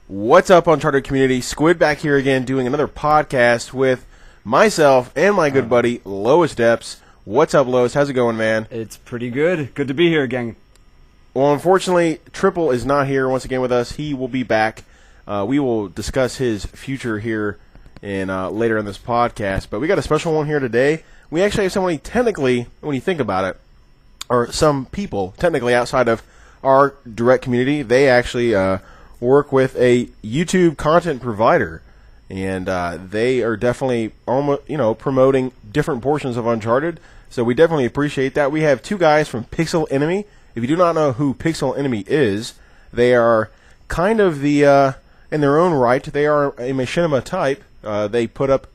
What's up, Uncharted community? Squid back here again doing another podcast with myself and my good buddy, Lois Depps. What's up, Lois? How's it going, man? It's pretty good. Good to be here again. Well, unfortunately, Triple is not here once again with us. He will be back. We will discuss his future here in later in this podcast. But we got a special one here today. We actually have somebody technically, when you think about it, or some people technically outside of our direct community. They actually work with a YouTube content provider, and they are definitely promoting different portions of Uncharted. So we definitely appreciate that. We have two guys from Pixel Enemy. If you do not know who Pixel Enemy is, they are kind of the in their own right, they are a Machinima type. They put up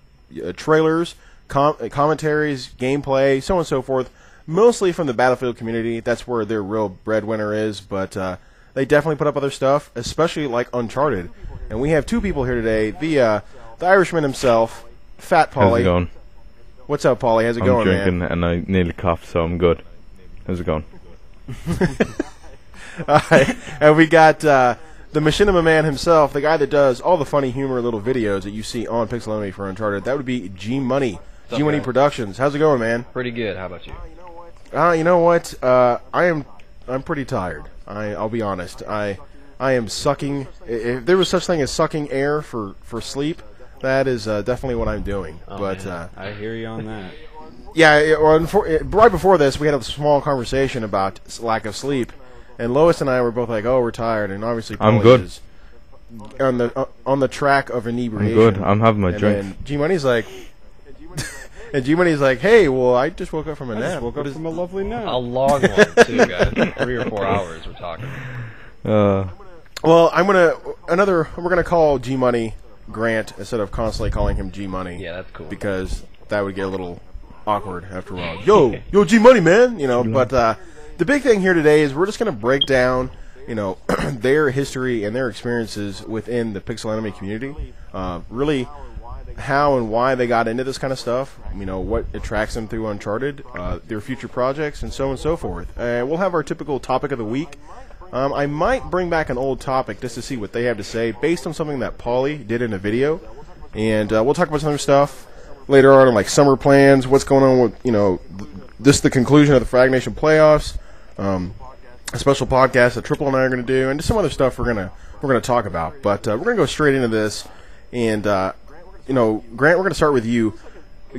trailers, commentaries, gameplay, so on and so forth, mostly from the Battlefield community. That's where their real breadwinner is, but they definitely put up other stuff, especially like Uncharted. And we have two people here today. The Irishman himself, FatPaulie. How's it going? What's up, Paulie? How's it going, man? I'm drinking and I nearly coughed, so I'm good. How's it going? Alright, and we got the Machinima man himself, the guy that does all the funny humor little videos that you see on Pixel Enemy for Uncharted. That would be G-Money. G-Money Productions. How's it going, man? Pretty good. How about you? You know what? I'm pretty tired. I'll be honest. I am sucking. If there was such thing as sucking air for sleep, that is definitely what I'm doing. Oh, but I hear you on that. yeah, right before this, we had a small conversation about lack of sleep, and Lois and I were both like, "Oh, we're tired," and obviously I'm Paulie good. is on the track of inebriation. I'm good. I'm having my and drink. then G-Money's like. And G-Money's like, hey, well, I just woke up from a nap. Woke up from a lovely nap. A long one, too, guys. 3 or 4 hours we're talking. Well, we're gonna call G-Money Grant instead of constantly calling him G-Money. Yeah, that's cool. Because that would get a little awkward after a while. Yo, G-Money, man. But the big thing here today is we're just gonna break down, their history and their experiences within the Pixel Enemy community. Really, how and why they got into this kind of stuff, what attracts them through Uncharted, their future projects, and so on and so forth. We'll have our typical topic of the week. I might bring back an old topic just to see what they have to say based on something that Paulie did in a video. And we'll talk about some other stuff later on, like summer plans, what's going on with, the conclusion of the Frag Nation playoffs, a special podcast that Triple and I are going to do, and just some other stuff we're gonna talk about. But we're going to go straight into this, and Grant, we're going to start with you.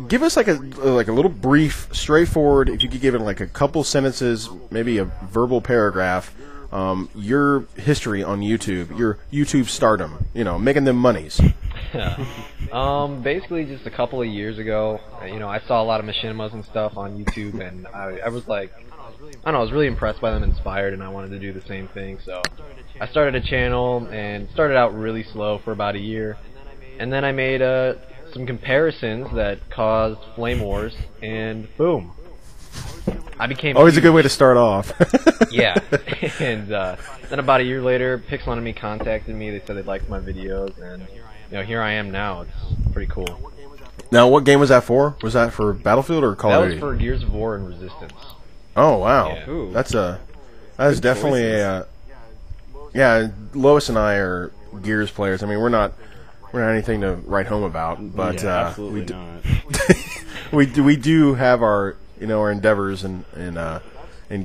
Give us like a little brief, straightforward, if you could give it like a couple sentences, maybe a verbal paragraph, your history on YouTube, your YouTube stardom, making them monies. Basically just a couple of years ago, I saw a lot of Machinimas and stuff on YouTube, and I was like, I don't know, I was really impressed by them, inspired, and I wanted to do the same thing, so I started a channel, and started out really slow for about a year. And then I made some comparisons that caused flame wars, and boom, I became always huge. a good way to start off. Yeah, and then about a year later, Pixel Enemy contacted me. They said they liked my videos, and here I am now. It's pretty cool. Now, what game was that for? Was that for Battlefield or Call of Duty? That was for Gears of War and Resistance. Oh wow, Yeah. that is definitely a yeah. Lois and I are Gears players. I mean, we're not anything to write home about, but absolutely not. we do have our our endeavors in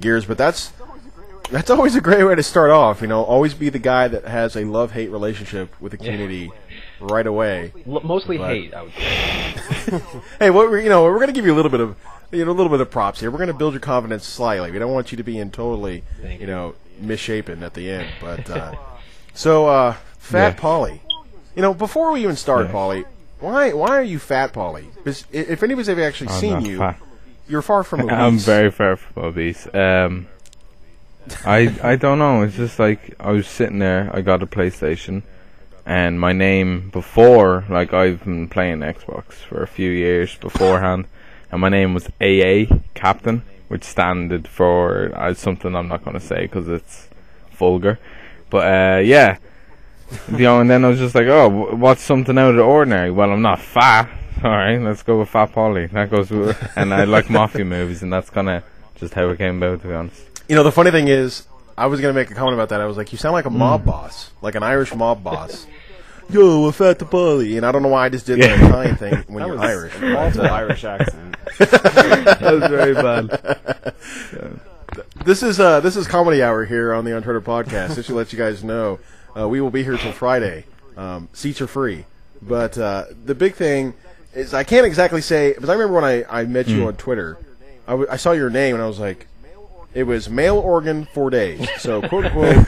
Gears, but that's always a great way to start off. Always be the guy that has a love-hate relationship with the community right away. Mostly hate, I would say. Hey, we're going to give you a little bit of props here. We're going to build your confidence slightly. We don't want you to be in totally misshapen at the end, but FatPaulie. Before we even start, Paulie, why are you Fat Paulie? Because if anybody's ever actually seen you, fat. You're far from obese. I'm very far from obese. I don't know. It's just like I was sitting there. I got a PlayStation, and my name before, like I've been playing Xbox for a few years beforehand, and my name was AA Captain, which standard for something I'm not going to say because it's vulgar. But yeah. And then I was just like, oh, what's something out of the ordinary? Well, I'm not fat. All right, let's go with FatPaulie. That goes with, and I like mafia movies, and that's kind of just how it came about, to be honest. The funny thing is, I was gonna make a comment about that. I was like, you sound like a mob boss, like an Irish mob boss. Yo, we're FatPaulie, and I don't know why I just did the Italian thing when you're Irish. Awful Irish accent. That was very bad. This is Comedy Hour here on the Uncharted podcast. Just to let you guys know, we will be here till Friday. Seats are free, but the big thing is I can't exactly say, because I remember when I met you on Twitter, I saw your name and I was like, it was male organ for days. So quote unquote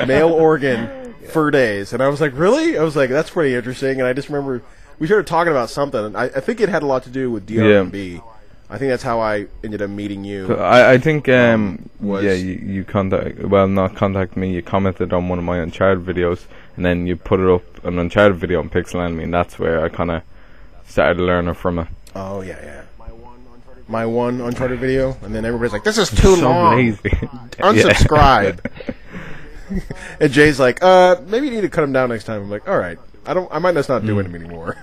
male organ for days, and I was like, really? I was like, that's pretty interesting. And I just remember we started talking about something. And I think it had a lot to do with DRMB. I think that's how I ended up meeting you. So I think you not contact me. You commented on one of my Uncharted videos, and then you put it up an Uncharted video on Pixel Enemy, and that's where I kind of started learning from it. Oh yeah. My one Uncharted video, and then everybody's like, "This is too long. Lazy. Unsubscribe." And Jay's like, "Maybe you need to cut him down next time." I'm like, "All right, I might just not doing him anymore."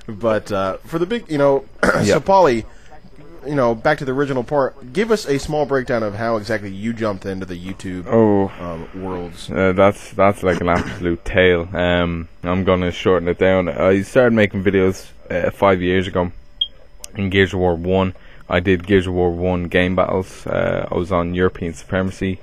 But for the big, so Paulie, back to the original part. Give us a small breakdown of how exactly you jumped into the YouTube worlds. That's like an absolute tale. I'm gonna shorten it down. I started making videos 5 years ago in Gears of War 1. I did Gears of War 1 game battles. I was on European Supremacy,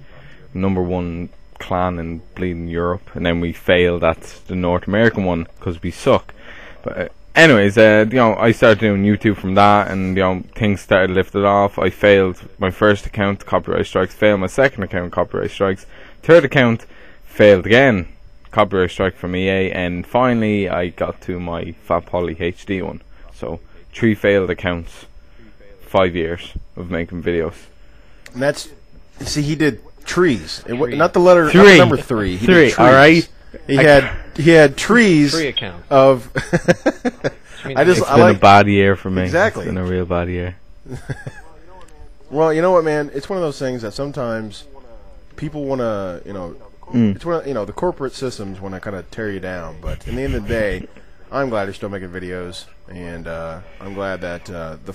#1 clan in bleeding Europe, and then we failed at the North American one because we suck. But anyways, I started doing YouTube from that, and things started lifted off. I failed my first account, copyright strikes. Failed my second account, copyright strikes. Third account, failed again, copyright strike from EA, and finally I got to my FatPaulie HD one. So 3 failed accounts, 5 years of making videos. And he did trees. Not the letter, not the number 3. He did trees. All right. He had trees 3 accounts of. It's been a bad year for me. Exactly. It's been a real bad year. Well, you know what, man? It's one of those things that sometimes people want to, it's one of, the corporate systems want to kind of tear you down. But in the end of the day, I'm glad you're still making videos, and I'm glad that the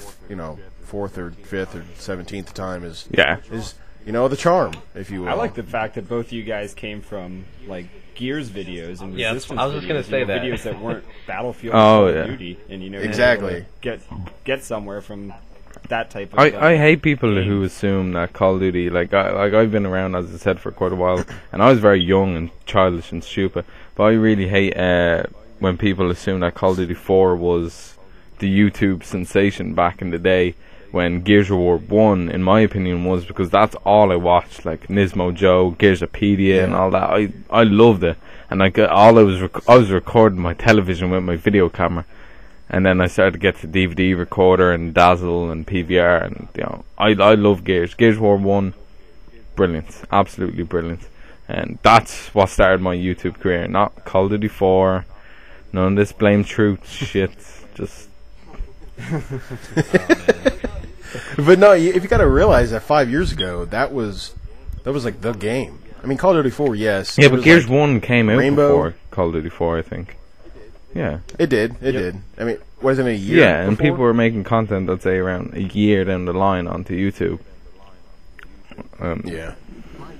4th or 5th or 17th time is the charm, if you will. I like the fact that both you guys came from like Gears videos and Resistance I was just gonna say that videos that weren't Battlefield or Call of Duty, and exactly get somewhere from that type of. I hate people who assume that Call of Duty, I've been around, as I said, for quite a while, and I was very young and childish and stupid, but I really hate when people assume that Call of Duty 4 was the YouTube sensation back in the day, when Gears of War 1, in my opinion, was, because that's all I watched, like Nismo Joe, Gearsopedia, and all that. I loved it, and I was recording my television with my video camera, and then I started to get the DVD recorder and Dazzle and PVR, and I love Gears. Gears of War 1, brilliant, absolutely brilliant, and that's what started my YouTube career. Not Call of Duty 4, none of this blame truth shit, just. But no, if you got to realize that 5 years ago, that was like the game. I mean, Call of Duty 4, yes. Yeah, but Gears 1 came out Rainbow before Call of Duty 4, I think. Yeah. It did. It did. I mean, wasn't it a year? Yeah, and before? people were making content, let's say, around a year down the line onto YouTube. Yeah.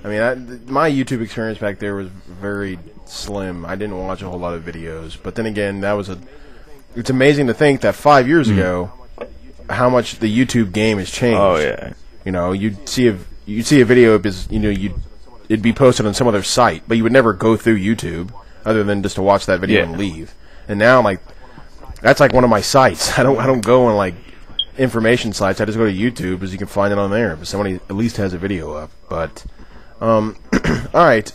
I mean, my YouTube experience back there was very slim. I didn't watch a whole lot of videos. But then again, it's amazing to think that 5 years ago, how much the YouTube game has changed. Oh yeah. You'd see a video because it'd be posted on some other site, but you would never go through YouTube other than just to watch that video and leave. And now, that's like one of my sites. I don't go on information sites. I just go to YouTube because you can find it on there. But somebody at least has a video up. But all right.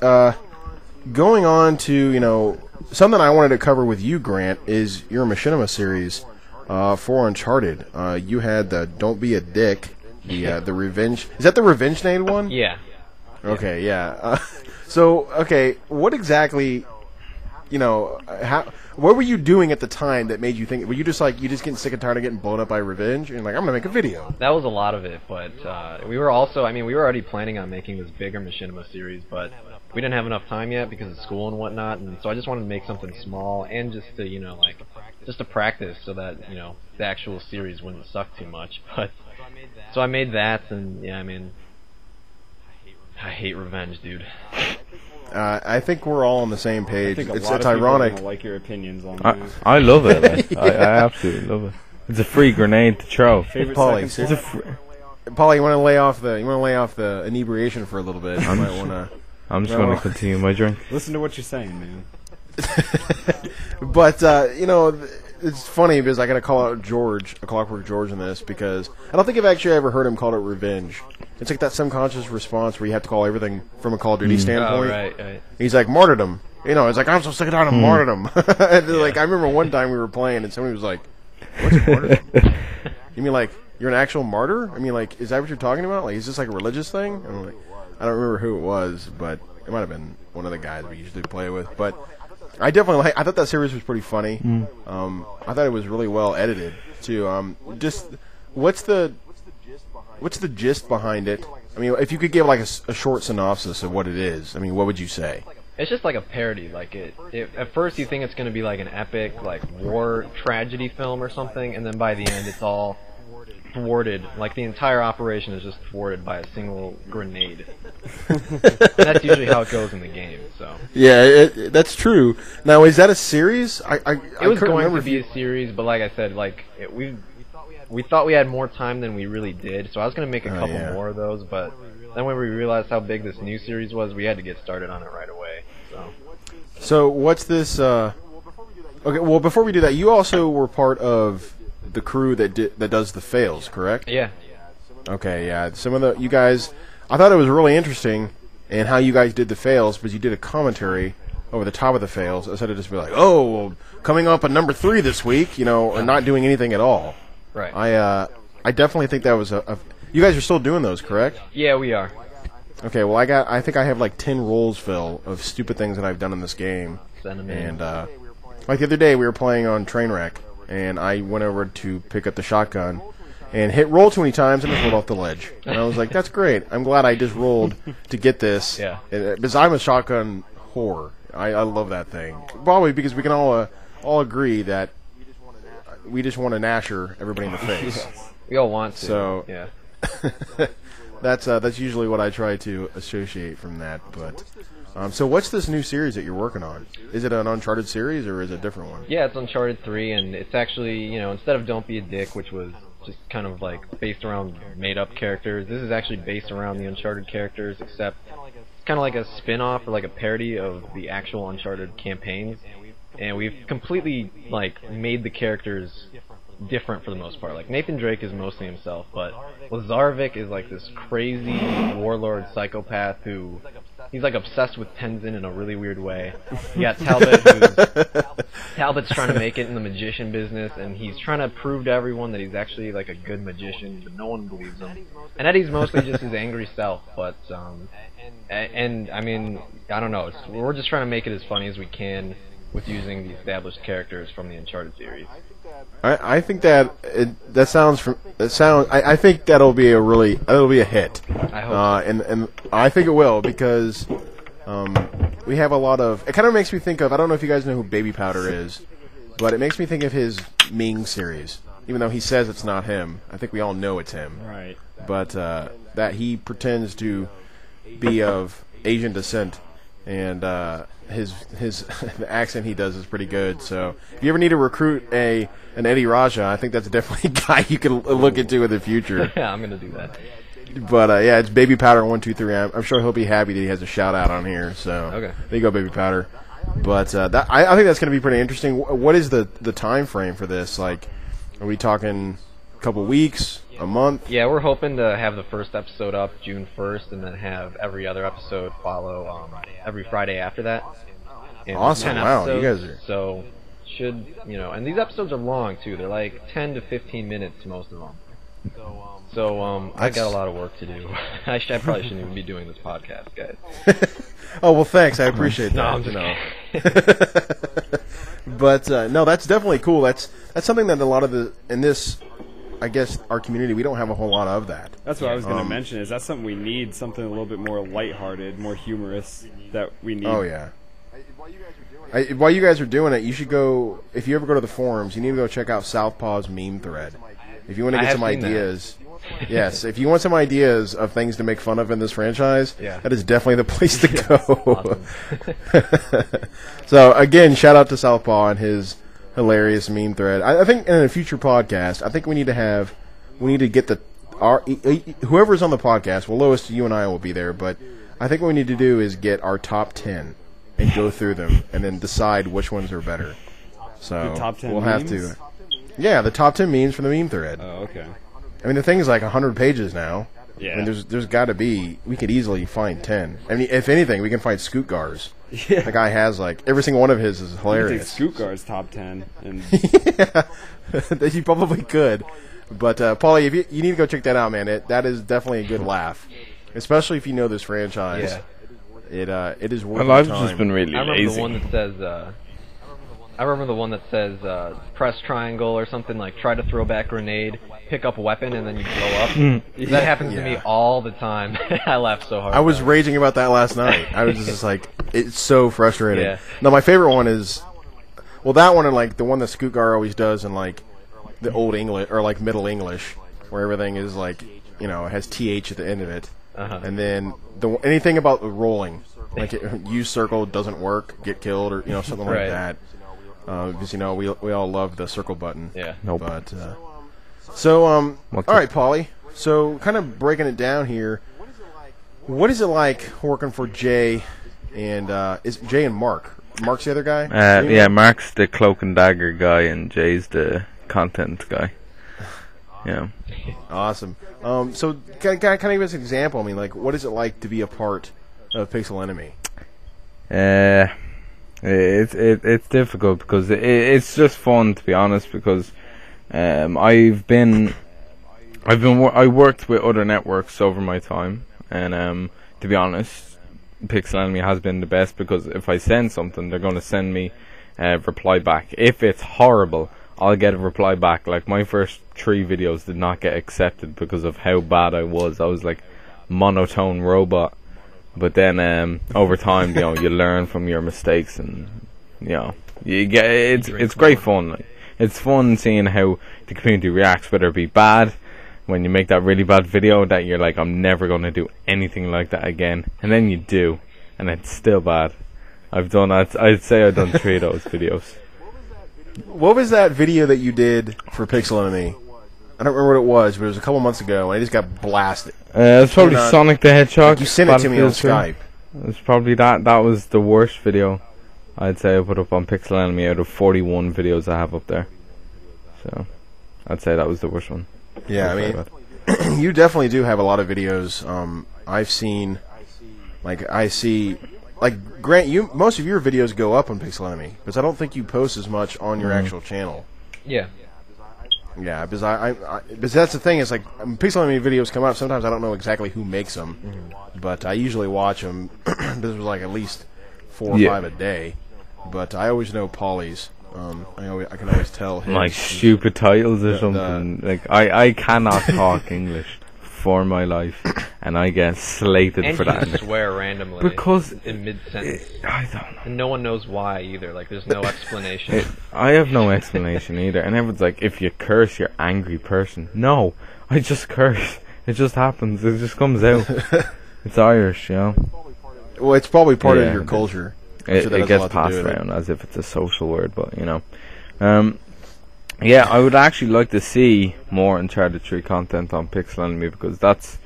Going on to something I wanted to cover with you, Grant, is your Machinima series. For Uncharted, you had the "Don't Be a Dick," the revenge. Is that the Revenge Nade one? Yeah. Okay, yeah. What exactly? What were you doing at the time that made you think? Were you just getting sick and tired of getting blown up by Revenge, and I'm gonna make a video? That was a lot of it, but we were already planning on making this bigger Machinima series, but we didn't have enough time yet because of school and whatnot, and so I just wanted to make something small and just to practice so that the actual series wouldn't suck too much. But so I made that, and I hate revenge, dude. I think we're all on the same I page. think It's a lot of people are ironic. gonna like your opinions on that. I love it. Like, I absolutely love it. It's a free grenade to throw. Favorite Paulie, second It's a song? Paulie, you want to lay off the inebriation for a little bit? You might want to. I'm just going to continue my drink. Listen to what you're saying, man. But it's funny because I got to call out George, a Clockwork George, in this because I don't think I've actually ever heard him call it revenge. It's like that subconscious response where you have to call everything from a Call of Duty standpoint. Oh, right. He's like martyrdom. It's like I'm so sick and tired of martyrdom. And like I remember one time we were playing and somebody was like, "What's martyrdom? You mean like you're an actual martyr? I mean like is that what you're talking about? Like is this like a religious thing?" And I'm like, I don't remember who it was, but it might have been one of the guys we usually play with. But I definitely I thought that series was pretty funny. I thought it was really well edited too. Just what's the gist behind it? I mean, if you could give like a short synopsis of what it is, I mean, what would you say? It's just like a parody. Like it at first you think it's going to be like an epic like war tragedy film or something, and then by the end it's all thwarted. Like the entire operation is just thwarted by a single grenade. And that's usually how it goes in the game. So Yeah, that's true. Now, is that a series? it was going to be a series, but like I said, we thought we had more time than we really did. So I was going to make a couple more of those, but then when we realized how big this new series was, we had to get started on it right away. So what's this? Okay, well, before we do that, you also were part of the crew that does the fails, correct? Yeah. Okay, yeah. Some of you guys, I thought it was really interesting in how you guys did the fails, because you did a commentary over the top of the fails instead of just be like, "Oh, well, coming up on number 3 this week," or not doing anything at all. Right. I definitely think that was you guys are still doing those, correct? Yeah, we are. Okay, well, I think I have like 10 rolls, Phil, of stupid things that I've done in this game. Send 'em in. And like the other day, we were playing on Trainwreck, and I went over to pick up the shotgun and hit roll too many times and it rolled off the ledge. And I was like, "That's great. I'm glad I just rolled to get this." Yeah. Because I'm a shotgun whore. I love that thing. Probably because we can all agree that we just want to nasher everybody in the face. We all want to. So yeah. That's usually what I try to associate from that. But so what's this new series that you're working on? Is it an Uncharted series or is it a different one? Yeah, it's Uncharted 3, and it's actually, instead of Don't Be a Dick, which was just kind of like based around made-up characters, this is actually based around the Uncharted characters, except it's kind of like a spin-off or like a parody of the actual Uncharted campaigns, and we've completely like made the characters different for the most part. Like Nathan Drake is mostly himself, but Lazarevich is like this crazy warlord psychopath who he's like obsessed with Tenzin in a really weird way. You got Talbot's trying to make it in the magician business, and he's trying to prove to everyone that he's actually like a good magician, but no one believes him. And Eddie's mostly just his angry self, but and I mean, I don't know. We're just trying to make it as funny as we can with using the established characters from the Uncharted series. I think that I think that'll be a hit. I hope. And I think it will because we have a lot of. It kind of makes me think of. I don't know if you guys know who Baby Powder is, but it makes me think of his Ming series. Even though he says it's not him, I think we all know it's him. Right. But that he pretends to be of Asian descent, and his the accent he does is pretty good. So if you ever need to recruit an Eddie Raja, I think that's definitely a guy you can look into in the future. Yeah, I'm gonna do that. But yeah, it's Baby Powder 123. I'm sure he'll be happy that he has a shout out on here. So Okay. There you go, Baby Powder. But I think that's going to be pretty interesting. What is the time frame for this? Like, are we talking a couple weeks, a month? Yeah, we're hoping to have the first episode up June 1st, and then have every other episode follow every Friday after that. And Awesome! 10 Wow, you episodes, guys are. So should and these episodes are long too. They're like 10 to 15 minutes, most of them. So I got a lot of work to do. I probably shouldn't even be doing this podcast, guys. Oh well, thanks. I appreciate that. No, I'm just But no, that's definitely cool. That's something that a lot of in this, I guess, our community, we don't have a whole lot of that. That's what I was going to mention. Is that something we need? Something a little bit more lighthearted, more humorous that we need. Oh yeah. While you guys are doing it, you should go. If you ever go to the forums, you need to go check out Southpaw's meme thread. If you want to I get have some seen that. ideas, yes, if you want some ideas of things to make fun of in this franchise, Yeah. that is definitely the place to go. Awesome. So again, shout out to Southpaw and his hilarious meme thread. I think in a future podcast, I think we need to get whoever's on the podcast. Well, Lois, you and I will be there, but I think what we need to do is get our top 10 and go through them and then decide which ones are better. So The top 10 we'll memes? have to. Yeah, the top 10 memes from the meme thread. Oh, okay. I mean, the thing is like 100 pages now. Yeah. I mean, there's got to be. We could easily find 10. I mean, if anything, we can find Scoot Gars. Yeah. The guy has like every single one of his is You could take hilarious. Scoot Guard's top 10. And Yeah, you probably could. But Paulie, if you need to go check that out, man. That is definitely a good laugh, especially if you know this franchise. Yeah. It is worth Well, I've your time. just been really I remember lazy. the one that says. I remember the one that says press triangle or something like try to throw back grenade, pick up a weapon, and then you blow up. That happens to me all the time. I laugh so hard. I was about raging about that last night. I was just like, it's so frustrating. Yeah. No, my favorite one is, well, that one and like the one that Scoot Gar always does in like the old English or like Middle English, where everything is like, has th at the end of it, Uh-huh. and then anything about the rolling, like use circle doesn't work, get killed, or something like Right. that. Because we all love the circle button. Yeah. Nope. But so all What's right, Paulie. So kind of breaking it down here. What is it like working for Jay and is Jay and Mark? Mark's the other guy. Yeah, Mark's the cloak and dagger guy, and Jay's the content guy. Yeah. Awesome. So can I give us an example? I mean, like, what is it like to be a part of Pixel Enemy? It's difficult because it's just fun, to be honest, because I worked with other networks over my time, and to be honest, Pixel Enemy has been the best, because if I send something, they're going to send me a reply back. If it's horrible, I'll get a reply back. Like, my first 3 videos did not get accepted because of how bad I was. I was like monotone robot. But then over time, you learn from your mistakes, and you get it's great fun. Like, it's fun seeing how the community reacts, whether it be bad when you make that really bad video that you're like, I'm never going to do anything like that again, and then you do, and it's still bad. I'd say I've done 3 of those videos. What was that video that you did for Pixel Enemy? I don't remember what it was, but it was a couple months ago, and I just got blasted. It's probably Sonic the Hedgehog. You sent it to me on Battlefield 2. Skype. It's probably that. That was the worst video I'd say I put up on Pixel Enemy out of 41 videos I have up there. So I'd say that was the worst one. Yeah, I mean, you definitely do have a lot of videos. I've seen, Grant, most of your videos go up on Pixel Enemy, because I don't think you post as much on your actual channel. Yeah. Yeah, because because that's the thing. Is like Pixel Enemy videos come up. Sometimes I don't know exactly who makes them, but I usually watch them. This was like at least 4 or 5 a day. But I always know Paulie's. I can always tell his. Like stupid titles or something. Like I cannot talk English for my life, and I get slated And for you that. just swear randomly Because in mid-sentence. I don't know. And no one knows why either. Like, there's no explanation. I have no explanation either. And everyone's like, if you curse, you're an angry person. No, I just curse. It just happens. It just comes out. It's Irish, Well, it's probably part of your culture. It gets passed around as if it's a social word, but yeah, I would actually like to see more Uncharted 3 content on Pixel Enemy, because that's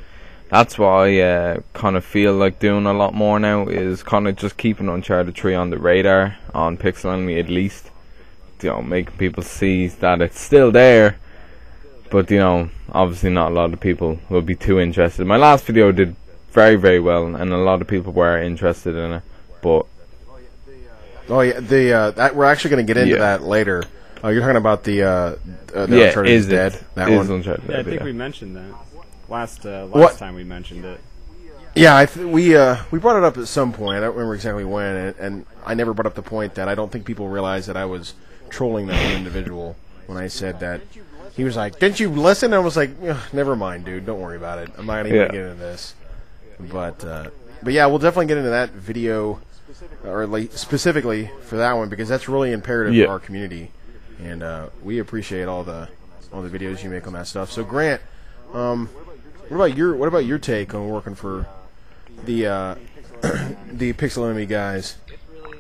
what I kind of feel like doing a lot more now, is kind of just keeping Uncharted 3 on the radar on Pixel Enemy, at least, making people see that it's still there, but obviously not a lot of people will be too interested. My last video did very, very well, and a lot of people were interested in it, but oh yeah, that we're actually going to get into that later. You're talking about the Uncharted Dead. That one. Uncharted Yeah, I Dead, think yeah. we mentioned that last What? time we mentioned it. Yeah, we brought it up at some point. I don't remember exactly when, and I never brought up the point that I don't think people realized that I was trolling that one individual when I said that. He was like, "Didn't you listen?" And I was like, "Never mind, dude. Don't worry about it. I'm not even gonna get into this." But yeah, we'll definitely get into that video, or like specifically for that one, because that's really imperative for our community, and we appreciate all the all the videos you make on that stuff. So Grant, what about your take on working for the the Pixel Enemy guys?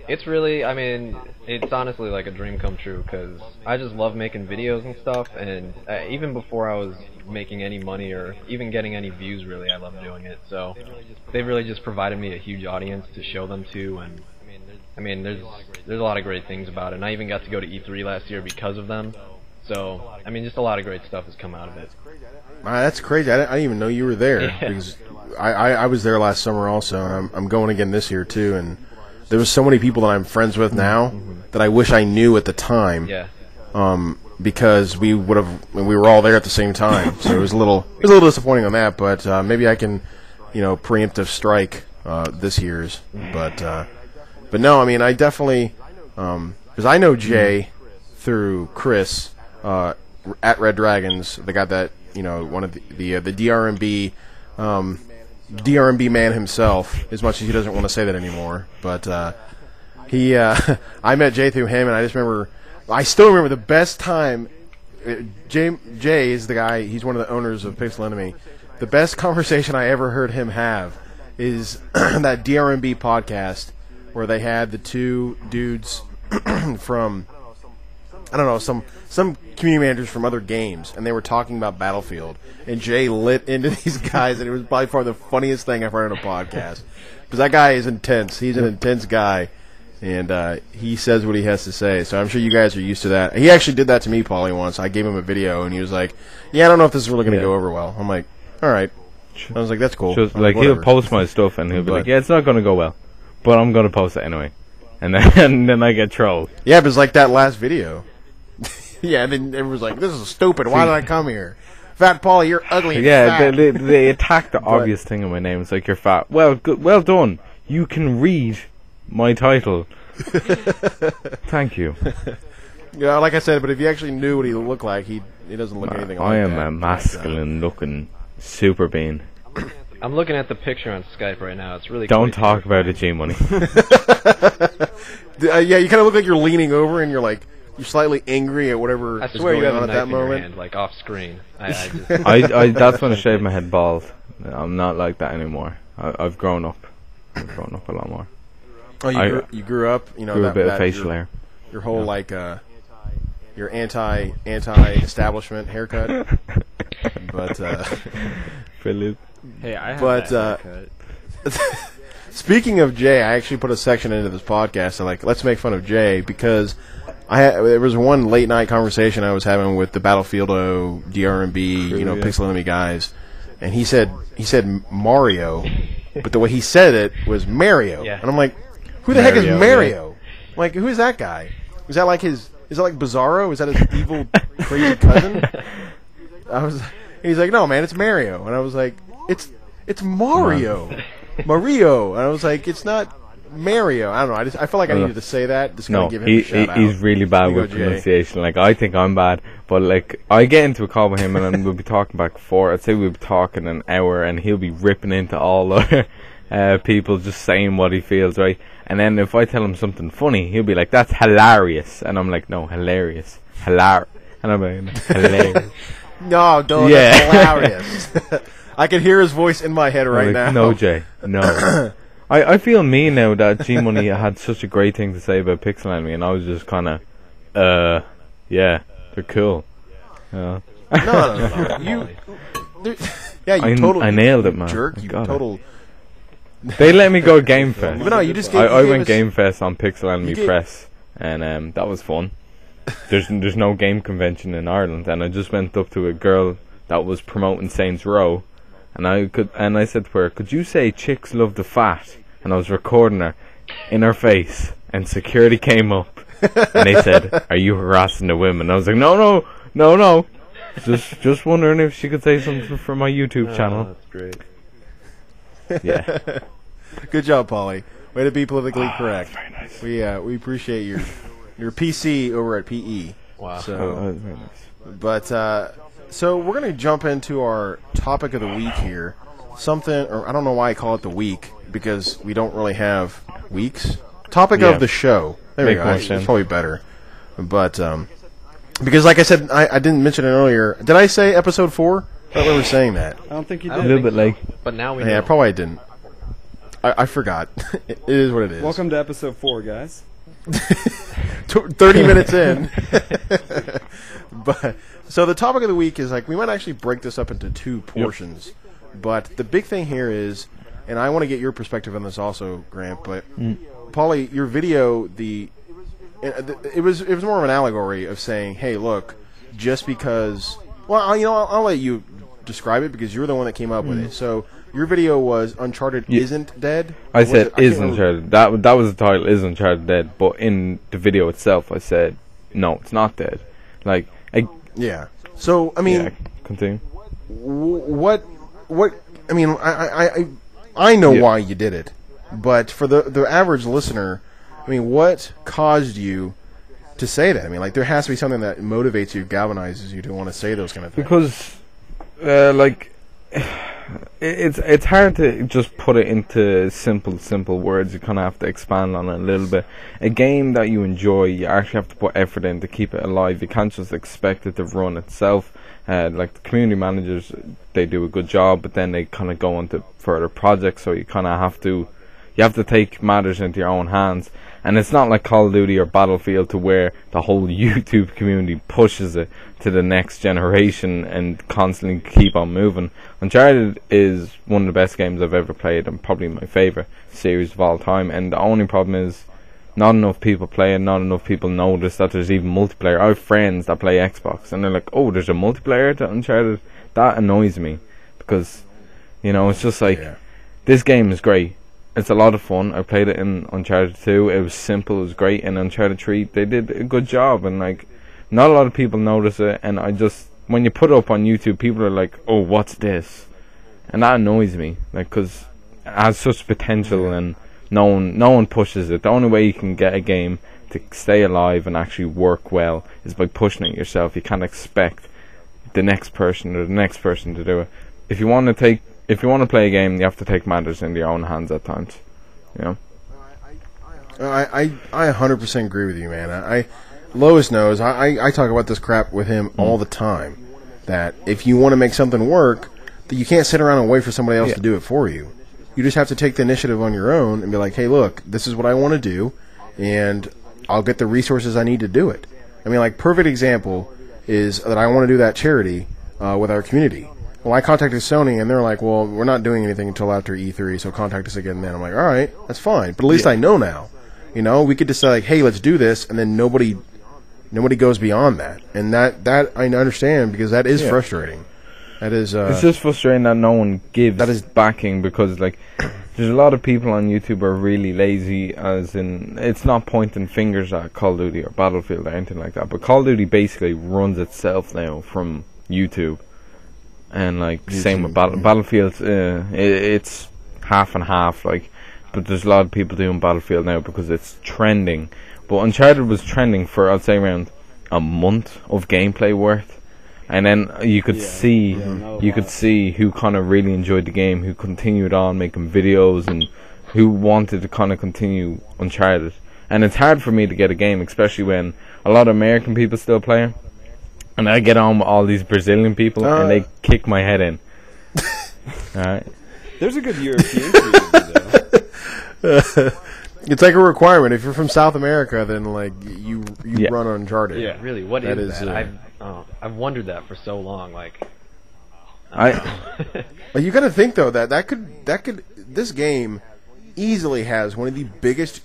It's really, I mean, it's honestly like a dream come true because I just love making videos and stuff, and even before I was making any money or even getting any views, really, I love doing it. So they've really just provided me a huge audience to show them to, and I mean, there's a lot of great things about it. And I even got to go to E3 last year because of them. So I mean, just a lot of great stuff has come out of it. That's crazy. I didn't even know you were there. Yeah. Because I was there last summer also, and I'm going again this year too. And there was so many people that I'm friends with now that I wish I knew at the time. Yeah. Because we were all there at the same time. So it was a little disappointing on that. But maybe I can, preemptive strike this year's. But no, I mean, I definitely because I know Jay through Chris at Red Dragons. They got that one of the DRMB. DRMB man himself, as much as he doesn't want to say that anymore. But I met Jay through him, and I just remember, I still remember the best time. Jay is the guy, he's one of the owners of Pixel Enemy. The best conversation I ever heard him have is that DRMB podcast where they had the two dudes from, I don't know, some community managers from other games, and they were talking about Battlefield, and Jay lit into these guys, and it was by far the funniest thing I've heard on a podcast. Because that guy is intense. He's an intense guy, and he says what he has to say. So I'm sure you guys are used to that. He actually did that to me, Paulie, once. I gave him a video, and he was like, "Yeah, I don't know if this is really going to go over well." I'm like, "All right." I was like, "That's cool." Just, like, he'll post my stuff, and he'll be like, "Yeah, it's not going to go well, but I'm going to post it anyway." And then I get trolled. Yeah, but it's like that last video. Yeah, and then everyone's like, "This is stupid. Why did I come here? Fat Paulie, you're ugly and fat." They attack the obvious thing in my name. It's like, "You're fat." Well, good, well done. You can read my title. Thank you. Yeah, like I said, but if you actually knew what he looked like, he doesn't look anything like that. I am a masculine-looking super bean. I'm looking at the picture on Skype right now. It's really Don't talk about it, G-Money. Yeah, you kind of look like you're leaning over and you're slightly angry at whatever I is swear going you have on a at knife that in your moment. hand, like off screen. That's when I shaved my head bald. I'm not like that anymore. I've grown up. I've grown up a lot more. Oh, you grew up, Grew a bit of facial hair. Your whole your anti-establishment haircut. But Brilliant. Hey, I have But, that haircut. speaking of Jay, I actually put a section into this podcast. Let's make fun of Jay, because there was one late night conversation I was having with the Battlefield O, DRMB, Pixel Enemy guys, and he said Mario, but the way he said it was Mario, Yeah. and I'm like, who the heck is Mario, Mario? Like, who is that guy? Is that like Bizarro? Is that his evil crazy cousin? He's like, no, man, it's Mario, and I was like, it's Mario. Mario, and I was like, it's not Mario. I don't know. I felt like I needed to say that. Just No, give him a shout out. he's really bad You go, with Jay. pronunciation. Like, I think I'm bad, but like, I get into a call with him, and then we'll be talking back and forth. I'd say we'll be talking an hour, and he'll be ripping into all the people, just saying what he feels, right? And then if I tell him something funny, he'll be like, "That's hilarious," and I'm like, "No, hilarious, and I'm like, "Hilarious." No, don't. Yeah. That's hilarious. I can hear his voice in my head right Like, now. No, Jay, no. I feel mean now that G-Money had such a great thing to say about Pixel Enemy, and I was just kind of, yeah, they're cool. No. You I nailed it, man. Jerk, I you got it. total. They let me go Game Fest. But no, you just I gave went us- Game Fest on Pixel Enemy gave- Press, and that was fun. There's no game convention in Ireland, and I just went up to a girl that was promoting Saints Row, and I said to her, "Could you say chicks love the fat?" And I was recording her in her face, and security came up, and they said, "Are you harassing the women?" And I was like, No. Just wondering if she could say something for my YouTube channel. That's great. Yeah. Good job, Paulie. Way to be politically correct. Very nice. We appreciate your PC over at PE. Wow. So, Very nice. but so we're gonna jump into our topic of the week here. Something, or I don't know why I call it the week, because we don't really have weeks. Topic Yeah. of the show. There we Make go. more It's sense. probably better. But Because, like I said, I didn't mention it earlier. Did I say episode 4? I don't remember saying that. I don't think you I did. don't A little bit think like. But now we know. Yeah, probably I didn't. I forgot. It is what it is. Welcome to episode 4, guys. 30 minutes in. But so the topic of the week is like we might actually break this up into 2 portions. But the big thing here is, and I want to get your perspective on this also, Grant. But Paulie, your video, it was more of an allegory of saying, hey, look, just because. Well, I'll let you describe it because you're the one that came up with it. So your video was Uncharted isn't dead. I said is Uncharted. That was the title, is Uncharted Dead. But in the video itself, I said no, it's not dead. Like, yeah. So I mean, continue. What? I mean, I know why you did it, but for the average listener, I mean, what caused you to say that? I mean, like, there has to be something that motivates you, galvanizes you to want to say those kind of things. Because, it's hard to just put it into simple words. You kind of have to expand on it a little bit. A game that you enjoy, you actually have to put effort in to keep it alive. You can't just expect it to run itself. Like the community managers, they do a good job, but then they kind of go into further projects. So you kind of have to take matters into your own hands. And it's not like Call of Duty or Battlefield to where the whole YouTube community pushes it to the next generation and constantly keep on moving. Uncharted is one of the best games I've ever played and probably my favourite series of all time. And the only problem is not enough people play it, not enough people notice that there's even multiplayer. I have friends that play Xbox and they're like, oh, there's a multiplayer to Uncharted? That annoys me because, it's just like, this game is great. It's a lot of fun. I played it in Uncharted 2. It was simple. It was great. And Uncharted 3, they did a good job. And, like, not a lot of people notice it. And when you put it up on YouTube, people are like, oh, what's this? And that annoys me. Like, because it has such potential and no one pushes it. The only way you can get a game to stay alive and actually work well is by pushing it yourself. You can't expect the next person or the next person to do it. If you want to play a game, you have to take matters into your own hands at times. I 100% agree with you, man. Lois knows. I talk about this crap with him all the time. That if you want to make something work, that you can't sit around and wait for somebody else to do it for you. You just have to take the initiative on your own and be like, hey, look, this is what I want to do, and I'll get the resources I need to do it. I mean, like, perfect example is that I want to do that charity with our community. Well, I contacted Sony, and they're like, well, we're not doing anything until after E3, so contact us again then. I'm like, all right, that's fine. But at least I know now. We could decide, like, hey, let's do this, and then nobody goes beyond that. And that I understand, because that is frustrating. That is... it's just frustrating that no one gives backing, because, like, there's a lot of people on YouTube are really lazy, as in, it's not pointing fingers at Call of Duty or Battlefield or anything like that, but Call of Duty basically runs itself now from YouTube. And like same with Battlefield, it's half and half. Like, but there's a lot of people doing Battlefield now because it's trending. But Uncharted was trending for, I'd say, around a month of gameplay worth, and then you could see who kind of really enjoyed the game, who continued on making videos, and who wanted to kind of continue Uncharted. And it's hard for me to get a game, especially when a lot of American people still play it. And I get on with all these Brazilian people, and they kick my head in. Alright. There's a good European community, though. It's like a requirement. If you're from South America, then, like, you run Uncharted. Yeah. Really, what is that? I've wondered that for so long. Like, Well, you got to think though that could this game easily has one of the biggest,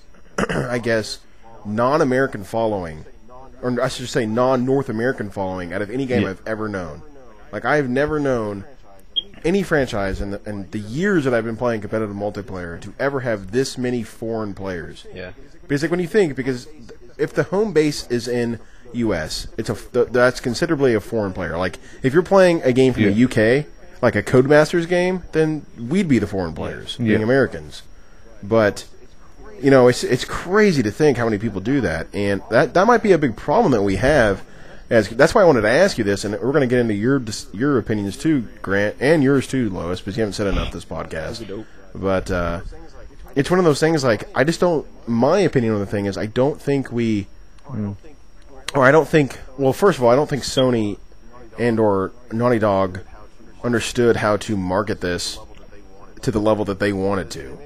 I guess, non-American following. Or I should say non-North American following out of any game I've ever known. Like, I have never known any franchise in the years that I've been playing competitive multiplayer to ever have this many foreign players. Yeah. Because, like, when you think, because if the home base is in U.S., that's considerably a foreign player. Like, if you're playing a game from the UK, like a Codemasters game, then we'd be the foreign players, being Americans. But... it's crazy to think how many people do that, and that might be a big problem that we have. That's why I wanted to ask you this, and we're going to get into your opinions too, Grant, and yours too, Lois, because you haven't said enough this podcast. But it's one of those things. Like, I just don't. My opinion on the thing is, I don't think we or I don't think. Well, first of all, I don't think Sony and or Naughty Dog understood how to market this to the level that they wanted to,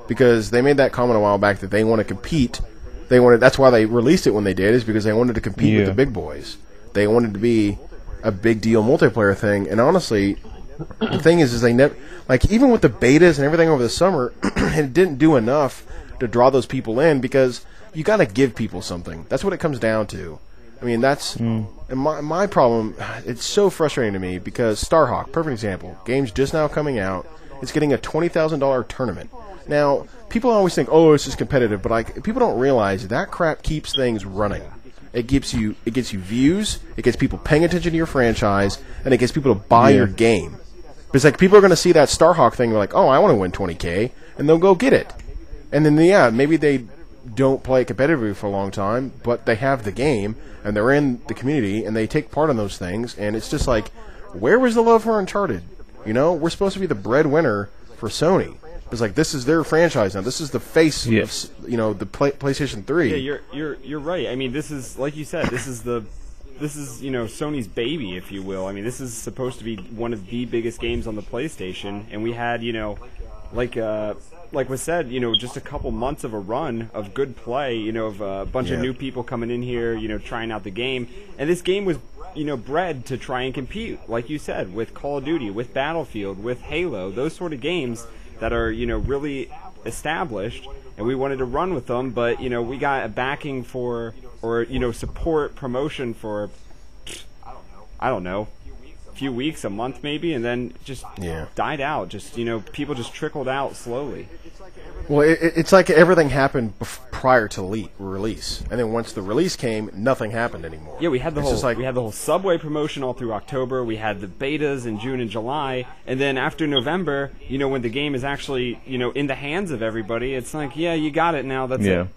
because they made that comment a while back that they want to compete. That's why they released it when they did, is because they wanted to compete with the big boys. They wanted to be a big deal multiplayer thing. And honestly, the thing is they never, like, even with the betas and everything over the summer, it didn't do enough to draw those people in, because you got to give people something. That's what it comes down to. I mean, that's and my problem. It's so frustrating to me because Starhawk, perfect example. Game's just now coming out. It's getting a $20,000 tournament. Now, people always think, oh, it's just competitive, but people don't realize that crap keeps things running. It gets you views, it gets people paying attention to your franchise, and it gets people to buy your game. It's like people are going to see that Starhawk thing, they're like, oh, I want to win 20K, and they'll go get it. And then, maybe they don't play competitively for a long time, but they have the game, and they're in the community, and they take part in those things, and it's just like, where was the love for Uncharted? We're supposed to be the breadwinner for Sony. It's like, this is their franchise now. This is the face of, the PlayStation 3. Yeah, you're right. I mean, this is, like you said, this is Sony's baby, if you will. I mean, this is supposed to be one of the biggest games on the PlayStation, and we had, like was said, just a couple months of a run of good play, of a bunch of new people coming in here, trying out the game. And this game was, bred to try and compete, like you said, with Call of Duty, with Battlefield, with Halo, those sort of games that are, really established. And we wanted to run with them, but, we got a backing for, or, support, promotion for, I don't know, few weeks, a month maybe, and then just died out. Just people just trickled out slowly. Well, it's like everything happened prior to release, and then once the release came, nothing happened anymore. Yeah, we had the whole Subway promotion all through October. We had the betas in June and July, and then after November, when the game is actually in the hands of everybody, it's like, yeah, you got it now. That's it.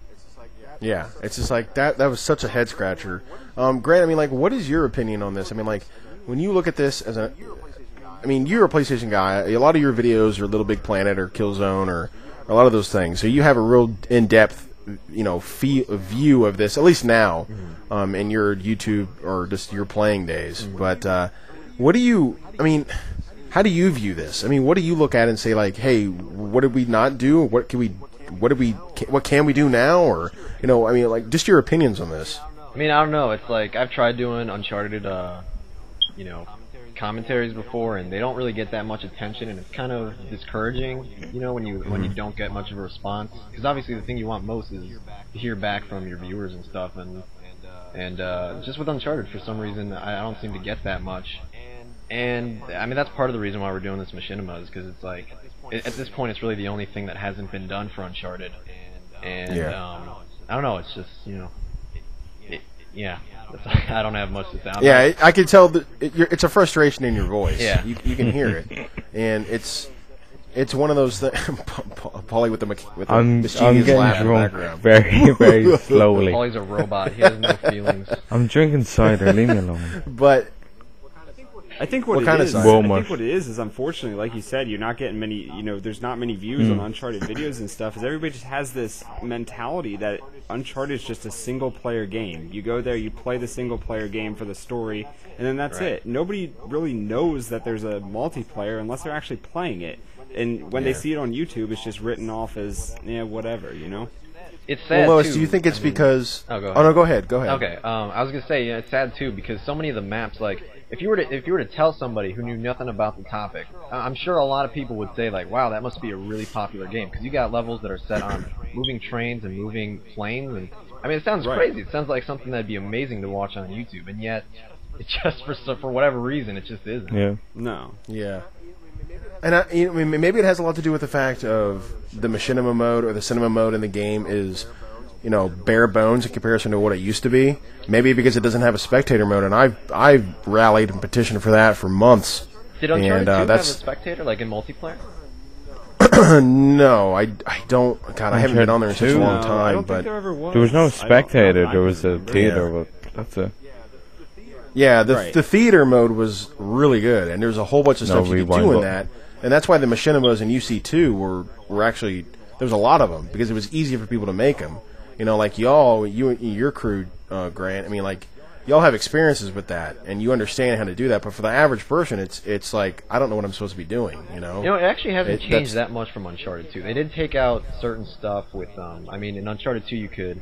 Yeah, it's just like that. That was such a head scratcher. Grant, I mean, like, what is your opinion on this? I mean, like, when you look at this as you're a PlayStation guy. A lot of your videos are Little Big Planet or Killzone or a lot of those things. So you have a real in-depth, view of this, at least now, in your YouTube or just your playing days. But how do you view this? I mean, what do you look at and say, like, hey, what did we not do? What can we do now? Or, like, just your opinions on this. I mean, I don't know. It's like, I've tried doing Uncharted, commentaries before, and they don't really get that much attention, and it's kind of discouraging, when you don't get much of a response. Because obviously the thing you want most is to hear back from your viewers and stuff, and just with Uncharted, for some reason, I don't seem to get that much. And I mean, that's part of the reason why we're doing this Machinima, is because it's like, at this point, it's really the only thing that hasn't been done for Uncharted. And I don't know, it's just, I don't have much to say. Yeah, I can tell that it's a frustration in your voice. Yeah, you can hear it, and it's one of those things. Paulie with the mischievous laugh in the background. Very, very slowly. Paulie's a robot. He has no feelings. I'm drinking cider. Leave me alone. But I think what it is unfortunately, like you said, you're not getting many. There's not many views on Uncharted videos and stuff. Is everybody just has this mentality that Uncharted is just a single-player game. You go there, you play the single-player game for the story, and then that's it. Nobody really knows that there's a multiplayer unless they're actually playing it. And when they see it on YouTube, it's just written off as whatever. It's sad, Lois, too. do you think it's because... Oh, go ahead. Oh, no, go ahead. Okay, I was going to say, it's sad, too, because so many of the maps, like, if you were to tell somebody who knew nothing about the topic, I'm sure a lot of people would say, like, wow, that must be a really popular game, because you got levels that are set on moving trains and moving planes, and I mean, it sounds crazy. It sounds like something that'd be amazing to watch on YouTube, and yet, it just, for whatever reason, it just isn't. Yeah. No. Yeah. And maybe it has a lot to do with the fact of the Machinima mode or the cinema mode in the game is, bare bones in comparison to what it used to be. Maybe because it doesn't have a spectator mode, and I've rallied and petitioned for that for months. Did Uncharted 2 have a spectator, like in multiplayer? No, I don't. God, I haven't been on there in such a long time. I don't but think there ever was. There was no spectator. There was a theater. But that's it. Yeah, the theater mode was really good, and there's a whole bunch of stuff you could do in that. And that's why the Machinimas in UC2 were actually, there was a lot of them, because it was easier for people to make them. Like you and your crew, Grant, I mean, like, y'all have experiences with that, and you understand how to do that. But for the average person, it's like, I don't know what I'm supposed to be doing, you know? You know, it actually hasn't changed that much from Uncharted 2. They did take out certain stuff with, I mean, in Uncharted 2 you could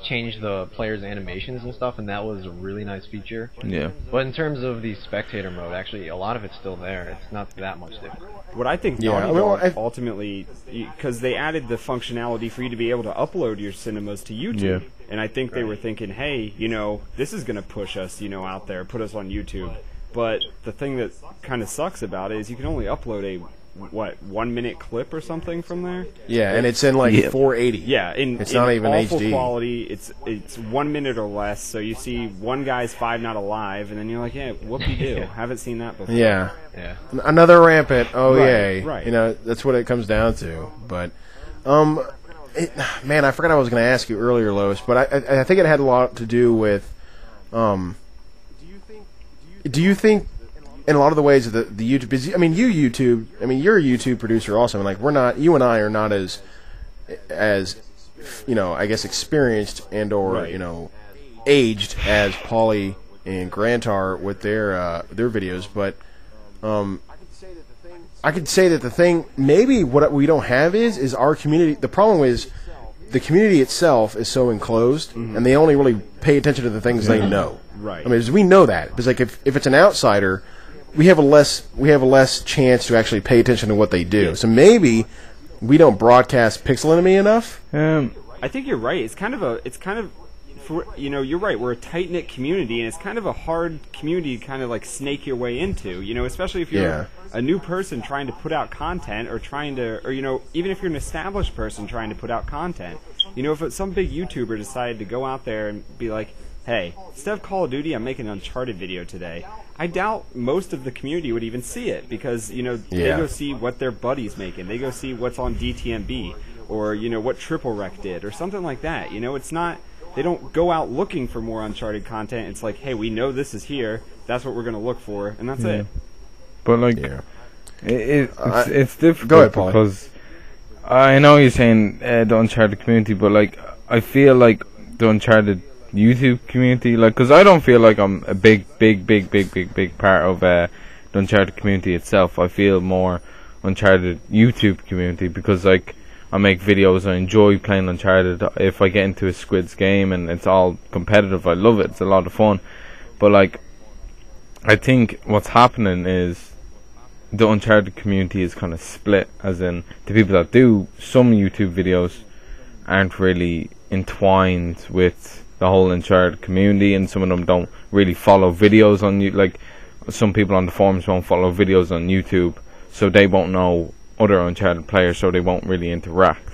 change the players' animations and stuff, and that was a really nice feature. Yeah. But in terms of the spectator mode, actually, a lot of it's still there. It's not that much different. What I think Naughty Dog ultimately, because they added the functionality for you to be able to upload your cinemas to YouTube, and I think they were thinking, hey, you know, this is going to push us, you know, out there, put us on YouTube. But the thing that kind of sucks about it is you can only upload a 1 minute clip or something from there. Yeah, and it's in like 480. Yeah, it's not even awful HD quality. It's 1 minute or less. So you see one guy's 5 not alive, and then you're like, yeah, whoop-de-doo. Haven't seen that before. Yeah. Yeah. Another rampant. Oh yay! Right. You know, that's what it comes down to. But, man, I forgot I was going to ask you earlier, Lois. But I think it had a lot to do with. Do you think? In a lot of the ways that the YouTube, I mean, you're a YouTube producer also. I mean, like, we're not, you and I are not as, you know, I guess experienced and or you know, aged as Paulie and Grant are with their videos. But I could say that the thing, maybe what we don't have is our community. The problem is the community itself is so enclosed, and they only really pay attention to the things they know. Right. I mean, we know that. It's like if it's an outsider, we have a less chance to actually pay attention to what they do. So maybe we don't broadcast Pixel Enemy enough. I think you're right. It's kind of, you know, you're right. We're a tight knit community, and it's kind of a hard community to kind of like snake your way into. You know, especially if you're a new person trying to put out content, or you know, even if you're an established person trying to put out content. You know, if some big YouTuber decided to go out there and be like, hey, instead of Call of Duty, I'm making an Uncharted video today. I doubt most of the community would even see it because, you know, they go see what their buddy's making. They go see what's on DTMB or, you know, what Triple Rec did or something like that. You know, it's not, they don't go out looking for more Uncharted content. It's like, hey, we know this is here. That's what we're going to look for, and that's it. But, like, it's difficult go ahead, Paulie. Because I know you're saying the Uncharted community, but, like, I feel like the Uncharted YouTube community, like, because I don't feel like I'm a big part of the Uncharted community itself. I feel more Uncharted YouTube community because, like, I make videos, I enjoy playing Uncharted. If I get into a Squid's game and it's all competitive, I love it. It's a lot of fun. But, like, I think what's happening is the Uncharted community is kind of split, as in the people that do some YouTube videos aren't really entwined with the whole Uncharted community, and some of them don't really follow videos on you. Like, some people on the forums won't follow videos on YouTube, so they won't know other Uncharted players, so they won't really interact.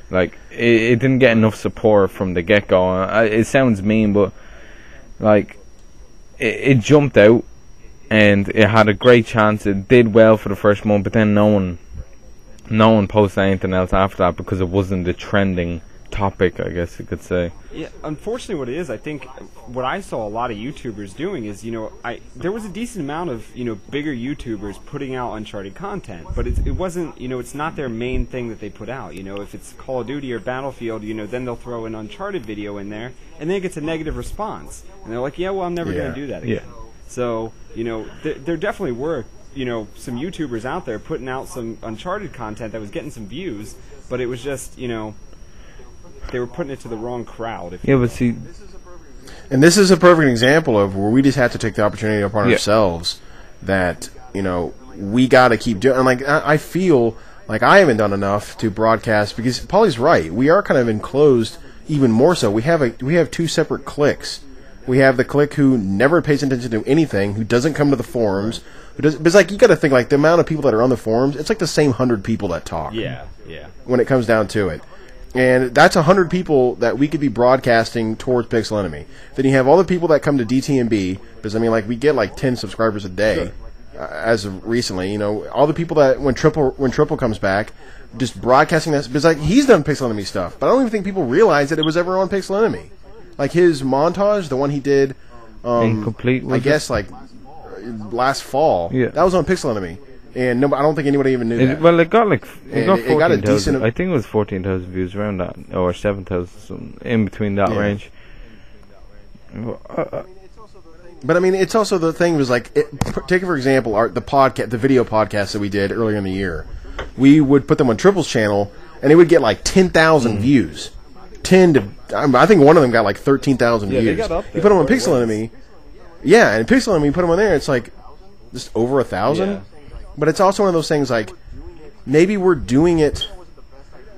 Like, it didn't get enough support from the get-go. It sounds mean, but, like, it jumped out, and it had a great chance. It did well for the first month, but then no one posted anything else after that because it wasn't the trending topic, I guess you could say. Yeah, unfortunately what it is, I think what I saw a lot of YouTubers doing is, you know, there was a decent amount of, you know, bigger YouTubers putting out Uncharted content, but it wasn't, you know, it's not their main thing that they put out. You know, if it's Call of Duty or Battlefield, you know, then they'll throw an Uncharted video in there, and then it gets a negative response. And they're like, yeah, well, I'm never going to do that again. So, you know, there definitely were, you know, some YouTubers out there putting out some Uncharted content that was getting some views, but it was just, you know, they were putting it to the wrong crowd. But see, and this is a perfect example of where we just have to take the opportunity upon ourselves that, you know, we got to keep doing. And like, I feel like I haven't done enough to broadcast because Paulie's right. We are kind of enclosed even more so. We have two separate cliques. We have the clique who never pays attention to anything, who doesn't come to the forums. But it's like, you got to think, like, the amount of people that are on the forums, it's like the same 100 people that talk. Yeah. When it comes down to it. And that's 100 people that we could be broadcasting towards Pixel Enemy. Then you have all the people that come to DTMB, because, I mean, like, we get, like, 10 subscribers a day, as of recently. You know, all the people that, when Triple comes back, just broadcasting this, because, like, he's done Pixel Enemy stuff, but I don't even think people realize that it was ever on Pixel Enemy. Like, his montage, the one he did, Incomplete, I guess, like, last fall, that was on Pixel Enemy. And I don't think anybody even knew that. Well, it got like it got a decent. I think it was 14,000 views around that, or 7,000, in between that range. But I mean, it's also the thing was like, take for example, the video podcast that we did earlier in the year. We would put them on Triple's channel, and it would get like 10,000 views. I think one of them got like 13,000 views. They got up there. You put them on Pixel Enemy, and Pixel Enemy, you put them on there, it's like just over 1,000. Yeah. But it's also one of those things like, maybe we're doing it.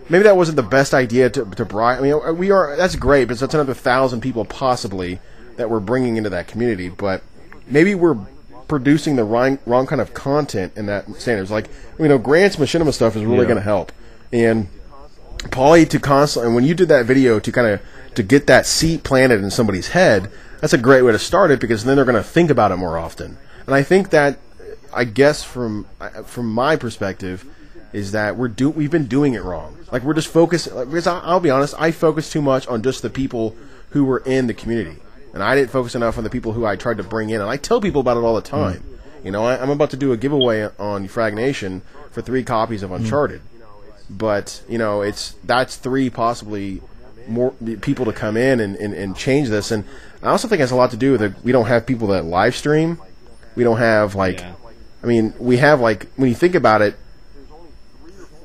Maybe that wasn't the best idea to bribe. I mean, we are. That's great, but that's another 1,000 people possibly that we're bringing into that community. But maybe we're producing the wrong kind of content in that standards. Like, Grant's Machinima stuff is really going to help. And Paulie to constantly, and when you did that video to get that seed planted in somebody's head, that's a great way to start it, because then they're going to think about it more often. And I think that, I guess from my perspective, is that we've been doing it wrong. Like, we're just focused. Because I'll be honest, I focused too much on just the people who were in the community, and I didn't focus enough on the people who I tried to bring in. And I tell people about it all the time. I'm about to do a giveaway on Frag Nation for 3 copies of Uncharted, but that's 3 possibly more people to come in and change this. And I also think it has a lot to do with it. We don't have people that live stream. We don't have I mean, we have when you think about it,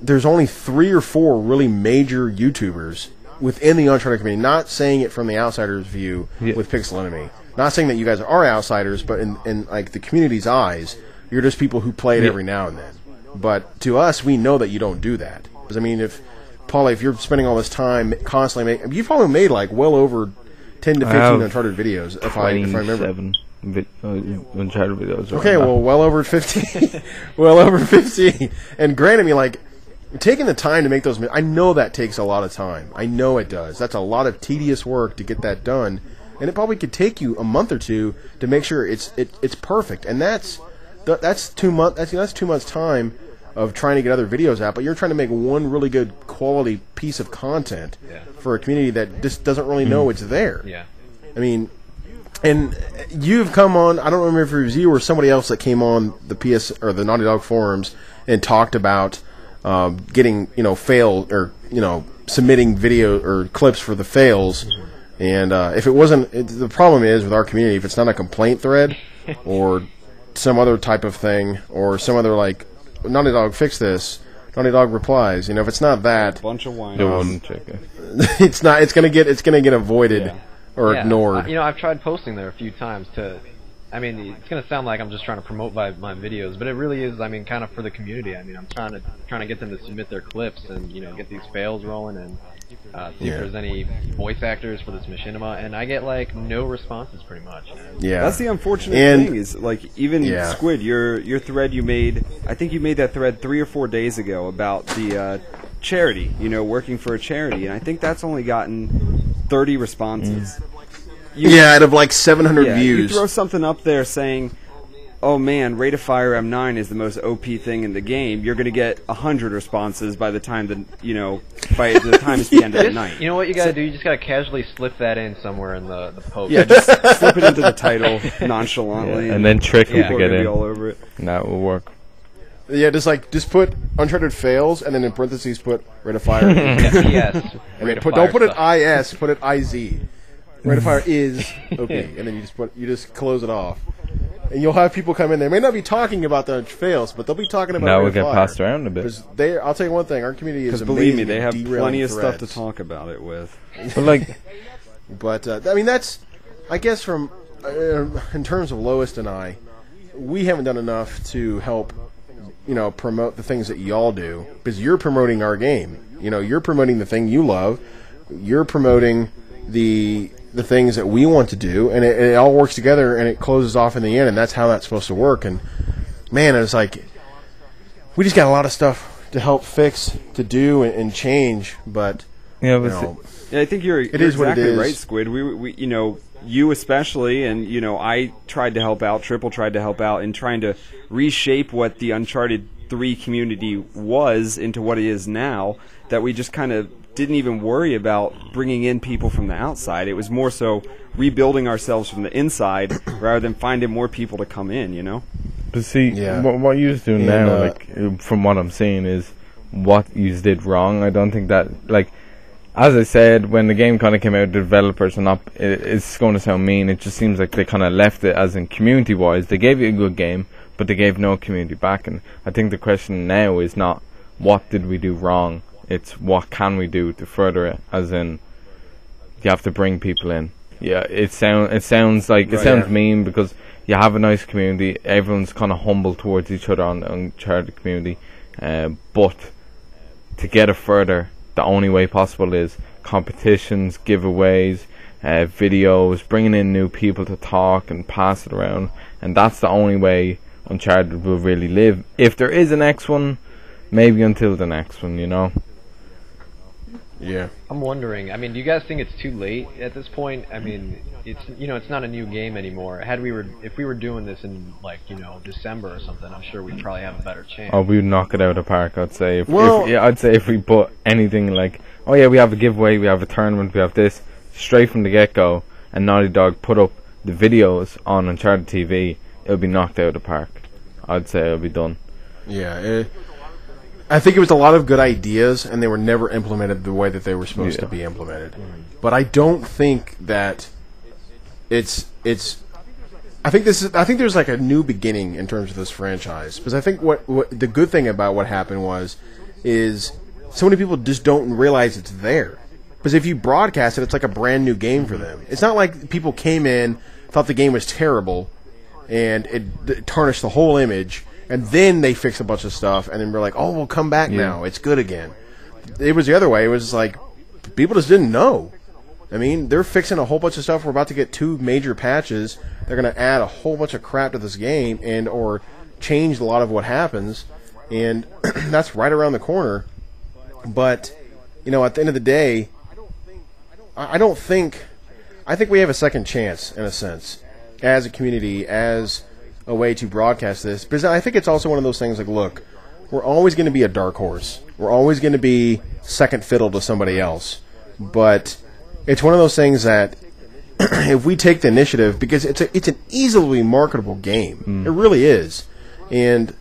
there's only 3 or 4 really major YouTubers within the Uncharted community. Not saying it from the outsider's view with Pixel Enemy. Not saying that you guys are outsiders, but in like the community's eyes, you're just people who play it every now and then. But to us, we know that you don't do that. Because I mean, if you're spending all this time constantly you've probably made well over 10 to 15 Uncharted videos, if I remember. Uncharted videos. Okay, well over 15. Well over 15. And granted me, taking the time to make those, I know that takes a lot of time. I know it does. That's a lot of tedious work to get that done, and it probably could take you a month or 2 to make sure it's perfect. And that's 2 months. That's 2 months time of trying to get other videos out. But you're trying to make one really good quality piece of content for a community that just doesn't really know it's there. Yeah. I mean, and you've come on. I don't remember if it was you or somebody else that came on the PS or the Naughty Dog forums and talked about getting fail or submitting video or clips for the fails. And if it wasn't, the problem is with our community, if it's not a complaint thread or some other type of thing or some other Naughty Dog fix this, Naughty Dog replies. If it's not that, bunch of wine. it's not. It's gonna get avoided or ignored. I've tried posting there a few times I mean, it's gonna sound like I'm just trying to promote my videos, but it really is. I mean, kind of for the community. I mean, I'm trying to get them to submit their clips and get these fails rolling and see if there's any voice actors for this Machinima, and I get no responses pretty much. Yeah, that's the unfortunate thing is even Squid, your thread you made. I think you made that thread 3 or 4 days ago about the charity. Working for a charity, and I think that's only gotten 30 responses. Out of 700 views. You throw something up there saying, "Oh man, Rate of Fire M9 is the most OP thing in the game." You're going to get 100 responses by the time by the time it's the end of the night. You know what you got to do? You just got to casually slip that in somewhere in the post. Yeah, just slip it into the title nonchalantly, and then trick them to get in. All over it. And that will work. Yeah, just put Uncharted fails, and then in parentheses put Rate of Fire. Yes. Don't put it IS, put it IZ. Rate of Fire is okay, and then you just close it off, and you'll have people come in. They may not be talking about the fails, but they'll be talking about. Now we get passed around a bit. I'll tell you one thing: our community is amazing. Believe me, they have plenty of threads. stuff to talk about it with. But I mean, that's I guess from in terms of Lois and I, we haven't done enough to help promote the things that y'all do, because you're promoting our game. You're promoting the thing you love. You're promoting the things that we want to do, and it all works together, and it closes off in the end, and that's how that's supposed to work. And man, it's we just got a lot of stuff to help fix, to do, and change. But I think you're exactly right, Squid. We you especially, and I tried to help out. Triple tried to help out in trying to reshape what the Uncharted 3 community was into what it is now. That we just kind of didn't even worry about bringing in people from the outside. It was more so rebuilding ourselves from the inside rather than finding more people to come in, But see, what you're doing now, from what I'm seeing, is what you did wrong. I don't think that, as I said, when the game kind of came out, the developers are not. It's going to sound mean. It just seems like they kind of left it as in community-wise. They gave you a good game, but they gave no community backing. I think the question now is not what did we do wrong. It's what can we do to further it. As in, you have to bring people in. Yeah, it sounds mean because you have a nice community. Everyone's kind of humble towards each other on the Uncharted community, but to get it further, the only way possible is competitions, giveaways, videos, bringing in new people to talk and pass it around, and that's the only way Uncharted will really live. If there is a next one, maybe until the next one, you know. Yeah. I'm wondering, I mean, do you guys think it's too late at this point? I mean, it's not a new game anymore. If we were doing this in, like, December or something, I'm sure we'd probably have a better chance. Oh, we would knock it out of the park, I'd say. I'd say if we put anything like, oh yeah, we have a giveaway, we have a tournament, we have this, straight from the get-go, and Naughty Dog put up the videos on Uncharted TV, it would be knocked out of the park. I'd say it would be done. Yeah, I think it was a lot of good ideas, and they were never implemented the way that they were supposed to be implemented. But I don't think that it's. I think there's like a new beginning in terms of this franchise, because I think what the good thing about what happened is so many people just don't realize it's there. Because if you broadcast it, it's like a brand new game for them. It's not like people came in, thought the game was terrible, and it tarnished the whole image. And then they fix a bunch of stuff, and then we're like, oh, we'll come back now. It's good again. It was the other way. It was like, people just didn't know. I mean, they're fixing a whole bunch of stuff. We're about to get 2 major patches. They're going to add a whole bunch of crap to this game and or change a lot of what happens. And that's right around the corner. But, at the end of the day, I think we have a second chance, in a sense, as a community, as a way to broadcast this, because I think it's also one of those things like, look, we're always going to be a dark horse. We're always going to be second fiddle to somebody else. But it's one of those things that if we take the initiative, because it's an easily marketable game. It really is. And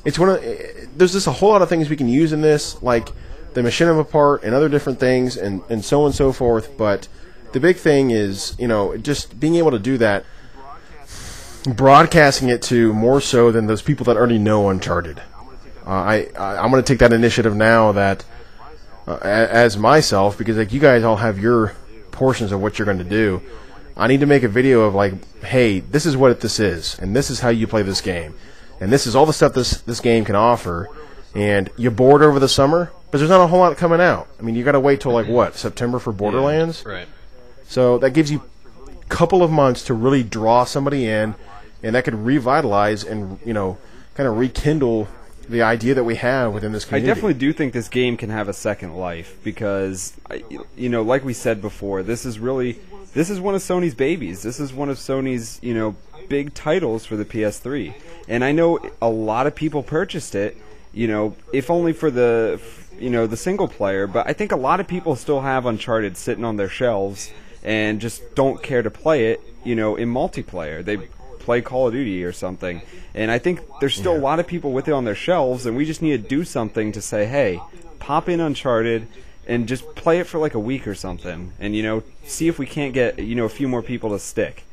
it's there's just a whole lot of things we can use in this, like the Machinima part and other different things and so on and so forth. But the big thing is, just being able to do that, broadcasting it to more so than those people that already know Uncharted. I'm going to take that initiative now that as myself, because like you guys all have your portions of what you're going to do. I need to make a video of like, hey, this is what this is, and this is how you play this game, and this is all the stuff this game can offer. And you're bored over the summer, but there's not a whole lot coming out. I mean, you got to wait till like what, September for Borderlands? Yeah, right. So that gives you a couple of months to really draw somebody in. And that could revitalize and, kind of rekindle the idea that we have within this community. I definitely do think this game can have a second life because, like we said before, this is one of Sony's babies. This is one of Sony's, big titles for the PS3. And I know a lot of people purchased it, if only for the single player. But I think a lot of people still have Uncharted sitting on their shelves and just don't care to play it, in multiplayer. They play Call of Duty or something, and I think there's still a lot of people with it on their shelves, and we just need to do something to say, hey, pop in Uncharted and just play it for like a week or something, and see if we can't get a few more people to stick.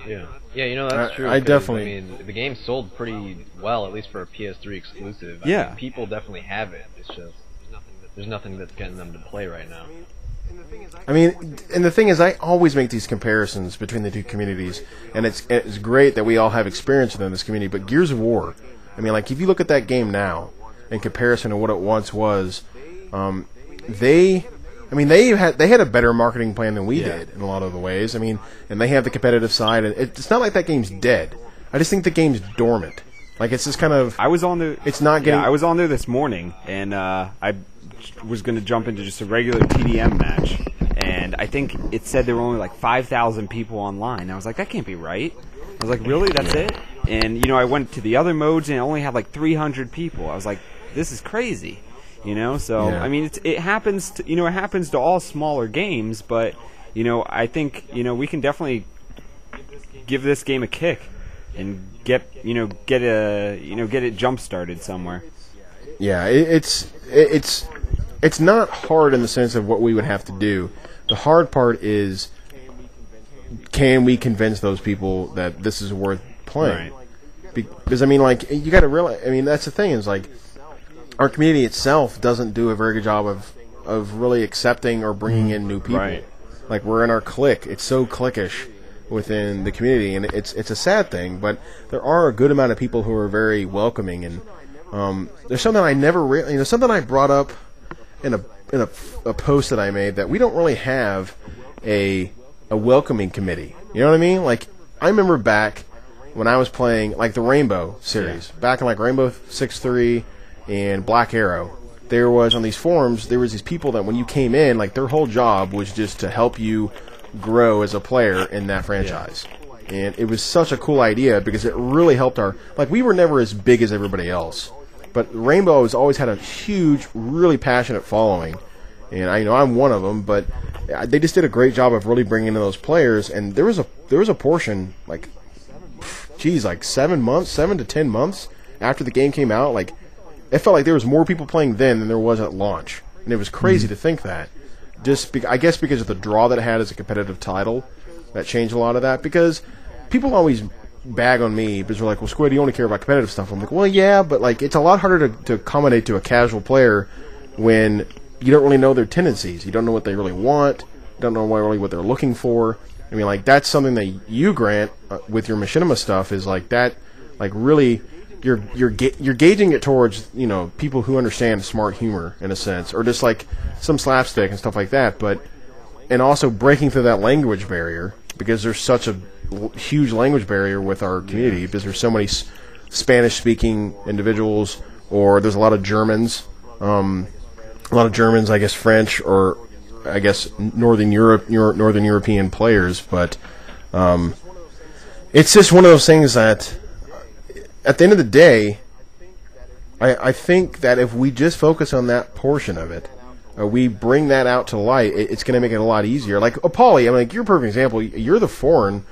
Yeah, that's true. I definitely. I mean, the game sold pretty well, at least for a PS3 exclusive. Yeah, I mean, people definitely have it. It's just there's nothing that's getting them to play right now. I mean, and the thing is, I always make these comparisons between the two communities, and it's great that we all have experience within this community. But Gears of War, I mean, like if you look at that game now in comparison to what it once was, they had a better marketing plan than we did in a lot of the ways. I mean, and they have the competitive side, and it's not like that game's dead. I just think the game's dormant. Like it's just kind of. I was on there. It's not getting. Yeah, I was on there this morning, and I was going to jump into just a regular TDM match, and I think it said there were only like 5,000 people online. I was like, that can't be right. I was like, really? That's it? And I went to the other modes and it only had like 300 people. I was like, this is crazy. So I mean, it happens to it happens to all smaller games, but I think we can definitely give this game a kick and get it jump started somewhere. Yeah, it's it's not hard in the sense of what we would have to do. The hard part is, can we convince those people that this is worth playing? Right. Because, I mean, like, you got to realize, I mean, that's the thing, is, like, our community itself doesn't do a very good job of really accepting or bringing in new people. Right. Like, we're in our clique. It's so cliquish within the community, and it's a sad thing, but there are a good amount of people who are very welcoming, and there's something I never really, something I brought up in a post that I made, that we don't really have a welcoming committee. You know what I mean? Like, I remember back when I was playing, like, the Rainbow series, back in, like, Rainbow 6-3 and Black Arrow, there was, on these forums, there was these people that when you came in, like, their whole job was just to help you grow as a player in that franchise. And it was such a cool idea because it really helped our, like, we were never as big as everybody else, but Rainbow has always had a huge, really passionate following, and I'm one of them, but they just did a great job of really bringing in those players, and there was a portion, like, like 7 to 10 months after the game came out, like, it felt like there was more people playing then than there was at launch, and it was crazy to think that. I guess because of the draw that it had as a competitive title, that changed a lot of that, because people always bag on me because they're like, well, Squid, you only care about competitive stuff. I'm like, well, yeah, but, like, it's a lot harder to accommodate to a casual player when you don't really know their tendencies. You don't know what they really want. You don't know really what they're looking for. I mean, like, that's something that you, Grant, with your Machinima stuff, is like that, like, really, you're gauging it towards, people who understand smart humor, in a sense, or just, like, some slapstick and stuff like that, and also breaking through that language barrier, because there's such a huge language barrier with our community, because there's so many Spanish-speaking individuals, or there's a lot of Germans, I guess French, or I guess Northern European players, but it's just one of those things that, at the end of the day, I think that if we just focus on that portion of it, we bring that out to light, it's going to make it a lot easier. Like, Paulie, I mean, like, you're a perfect example. You're the foreigner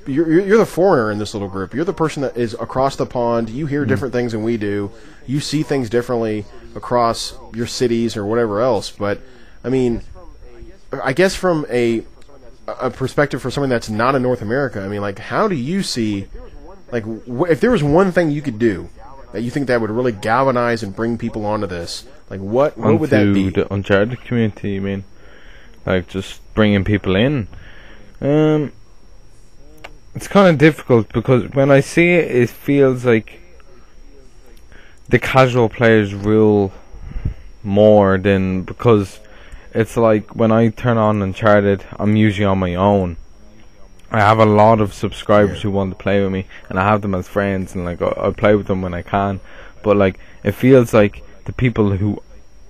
in this little group. You're the person that is across the pond. You hear different things than we do. You see things differently across your cities or whatever else. But, I mean, I guess from a perspective for someone that's not in North America, I mean, like, how do you see, like, if there was one thing you could do that you think that would really galvanize and bring people onto this, like, what would that be? The Uncharted community, you mean? Like, just bringing people in? It's kind of difficult, because when I see it, it feels like the casual players rule more than, because it's like when I turn on Uncharted, I'm usually on my own. I have a lot of subscribers who want to play with me, and I have them as friends, and, like, I play with them when I can, but, like, it feels like the people who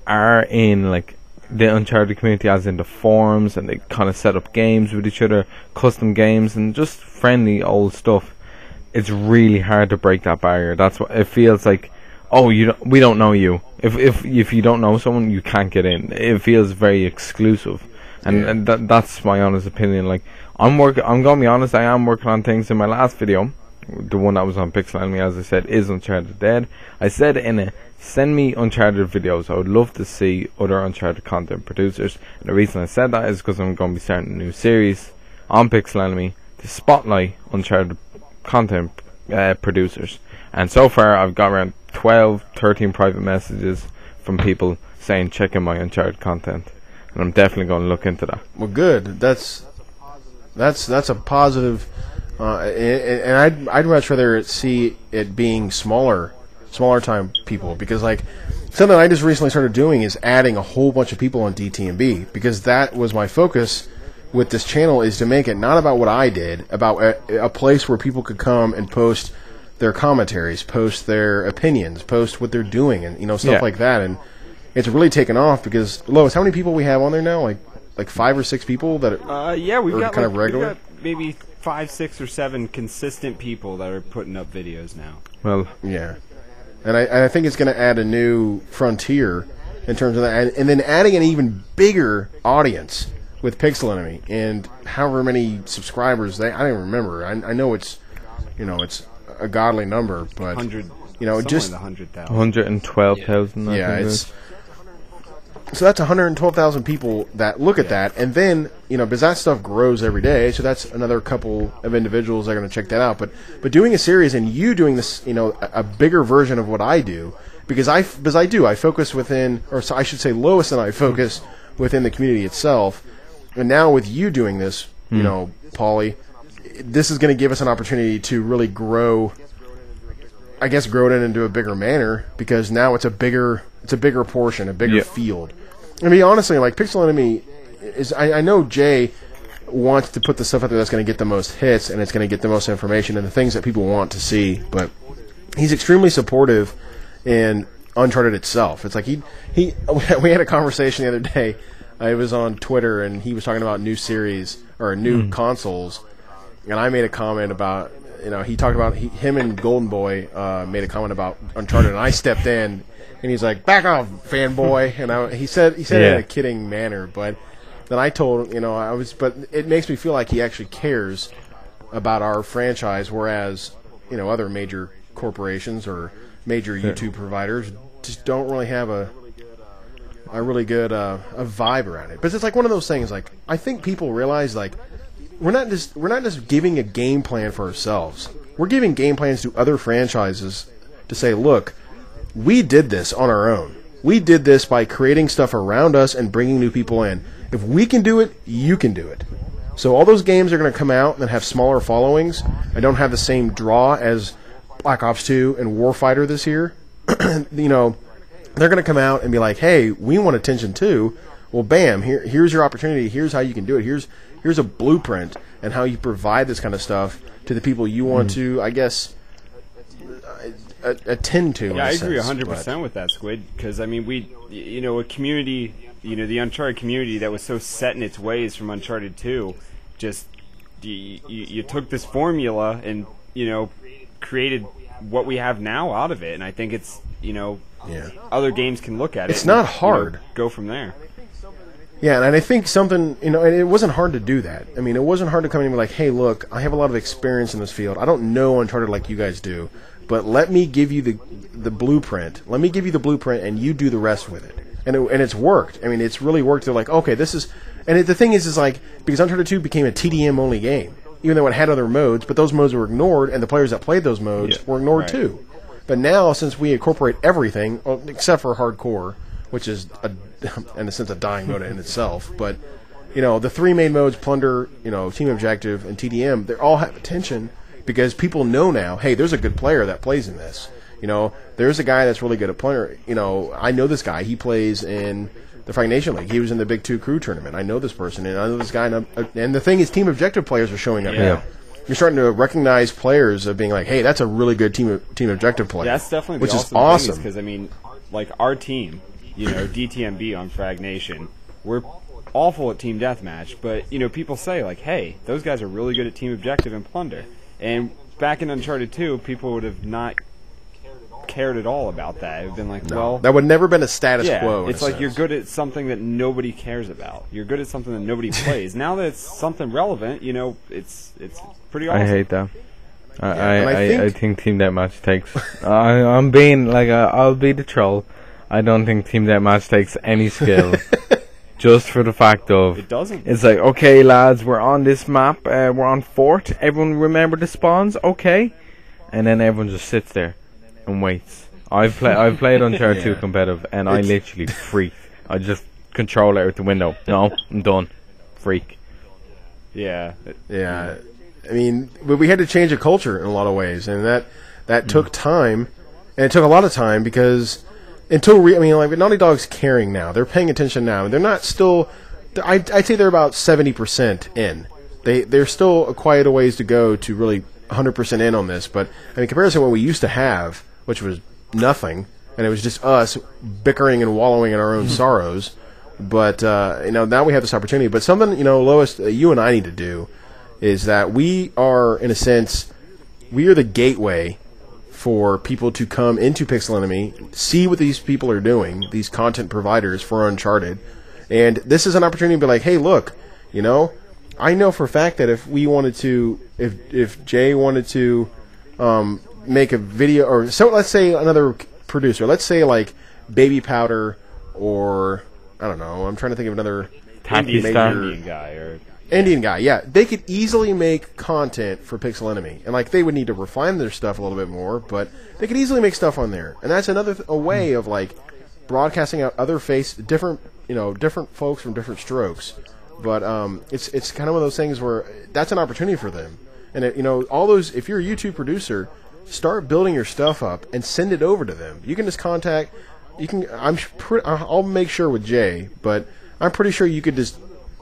are in, like, the Uncharted community, as in the forums, and they kind of set up games with each other, custom games, and just friendly old stuff, it's really hard to break that barrier. That's what it feels like. Oh, we don't know you. If you don't know someone, you can't get in. It feels very exclusive, and that's my honest opinion. Like, I'm gonna be honest, I am working on things. In my last video, the one that was on Pixel Enemy, as I said, is Uncharted Dead. I said in it, send me Uncharted videos. I would love to see other Uncharted content producers. And the reason I said that is because I'm going to be starting a new series on Pixel Enemy to spotlight Uncharted content producers. And so far, I've got around 13 private messages from people saying check in my Uncharted content. And I'm definitely going to look into that. Well, good. That's a positive. And I'd much rather see it being smaller time people, because, like, something I just recently started doing is adding a whole bunch of people on DTMB, because that was my focus with this channel, is to make it not about what I did, about a place where people could come and post their commentaries, post their opinions, post what they're doing, and stuff like that. And it's really taken off, because Lois, how many people we have on there now? Like 5 or 6 people that are we've got kind of regular. We've got maybe 5, 6, or 7 consistent people that are putting up videos now. Well, yeah. And I think it's going to add a new frontier in terms of that, and then adding an even bigger audience with Pixel Enemy, and however many subscribers I don't even remember. I know it's it's a godly number, but 100, just 100,000, 112,000. Yeah, it's So that's 112,000 people that look at that, and then, you know, because that stuff grows every day, so that's another couple of individuals that are going to check that out. But doing a series and you doing this, you know, a bigger version of what I do, because I focus within, or so I should say Lois and I focus within the community itself, and now with you doing this, you know, Paulie, this is going to give us an opportunity to really grow, I guess, grow it into a bigger manner, because now it's a bigger portion, a bigger field. I mean, honestly, like, Pixel Enemy is, I know Jay wants to put the stuff out there that's going to get the most hits, and it's going to get the most information and the things that people want to see, but he's extremely supportive in Uncharted itself. It's like we had a conversation the other day. I was on Twitter, and he was talking about new series, or new consoles, and I made a comment about, you know, he talked about, him and Golden Boy made a comment about Uncharted, and I stepped in, and he's like, "Back off, fanboy!" And he said it in a kidding manner, but then I told, you know, but it makes me feel like he actually cares about our franchise, whereas, you know, other major corporations or major YouTube providers just don't really have a really good a vibe around it. But it's like one of those things. Like, I think people realize, like, we're not just giving a game plan for ourselves. We're giving game plans to other franchises to say, look, we did this on our own. We did this by creating stuff around us and bringing new people in. If we can do it, you can do it. So all those games are going to come out and have smaller followings. I don't have the same draw as Black Ops 2 and Warfighter this year. You know, they're going to come out and be like, hey, we want attention too. Well, bam, here's your opportunity. Here's how you can do it. Here's a blueprint and how you provide this kind of stuff to the people you want to, I guess, attend to. Yeah, I agree 100% with that, Squid, because, I mean, a community, you know, the Uncharted community that was so set in its ways from Uncharted 2, just, you took this formula and, you know, created what we have now out of it, and I think it's, you know, other games can look at it. It's not hard. You know, go from there. Yeah, and I think something, you know, and it wasn't hard to do that. I mean, it wasn't hard to come in and be like, hey, look, I have a lot of experience in this field. I don't know Uncharted like you guys do, but let me give you the blueprint. Let me give you the blueprint, and you do the rest with it. And it's worked. I mean, it's really worked. They're like, okay, this is... And the thing is like, because Uncharted 2 became a TDM-only game, even though it had other modes, but those modes were ignored, and the players that played those modes were ignored too. But now, since we incorporate everything, except for hardcore, which is, in a sense, a dying mode in itself, but, you know, the three main modes, Plunder, you know, Team Objective, and TDM, they all have attention, because people know now, hey, there's a good player that plays in this. You know, there's a guy that's really good at Plunder. You know, I know this guy. He plays in the Frag Nation League. He was in the Big Two Crew tournament. I know this person, and I know this guy. And the thing is, Team Objective players are showing up now. You're starting to recognize players of being like, hey, that's a really good Team Objective player. Yeah, that's definitely which is awesome. Because, I mean, like, our team, you know, DTMB on Frag Nation, we're awful at Team Deathmatch, but, you know, people say, like, hey, those guys are really good at Team Objective and Plunder. And back in Uncharted 2, people would have not cared at all about that. It would have been like, well... That would never been a status quo. It's like you're good at something that nobody cares about. You're good at something that nobody plays. Now that it's something relevant, you know, it's pretty awesome. I hate that. I think Team Deathmatch takes... I'm being, like, I'll be the troll. I don't think Team Deathmatch takes any skill. Just for the fact of... It doesn't. It's like, okay, lads, we're on this map. We're on Fort. Everyone remember the spawns? Okay. And then everyone just sits there and waits. I've played Uncharted 2 competitive, and I literally freaked. I just control it out the window. No, I'm done. Freak. Yeah. Yeah. I mean, we had to change a culture in a lot of ways, and that took time, and it took a lot of time because like Naughty Dog's caring now. They're paying attention now. They're not still. I'd say they're about 70% in. They're still quite a ways to go to really 100% in on this. But I mean, in comparison to what we used to have, which was nothing, and it was just us bickering and wallowing in our own sorrows. But you know, now we have this opportunity. But something, you know, Lois, you and I need to do is that we are, in a sense, we are the gateway for people to come into Pixel Enemy, see what these people are doing, these content providers for Uncharted, and this is an opportunity to be like, hey, look, you know, I know for a fact that if we wanted to, if Jay wanted to make a video, or so let's say another producer, let's say like Baby Powder or I don't know. I'm trying to think of another Indian guy or Indian guy. Yeah, they could easily make content for Pixel Enemy, and like they would need to refine their stuff a little bit more, but they could easily make stuff on there, and that's another a way of like broadcasting out other different folks from different strokes. But it's kind of one of those things where that's an opportunity for them, and all those. If you're a YouTube producer, start building your stuff up and send it over to them. You can just contact. You can. I'll make sure with Jay, but I'm pretty sure you could just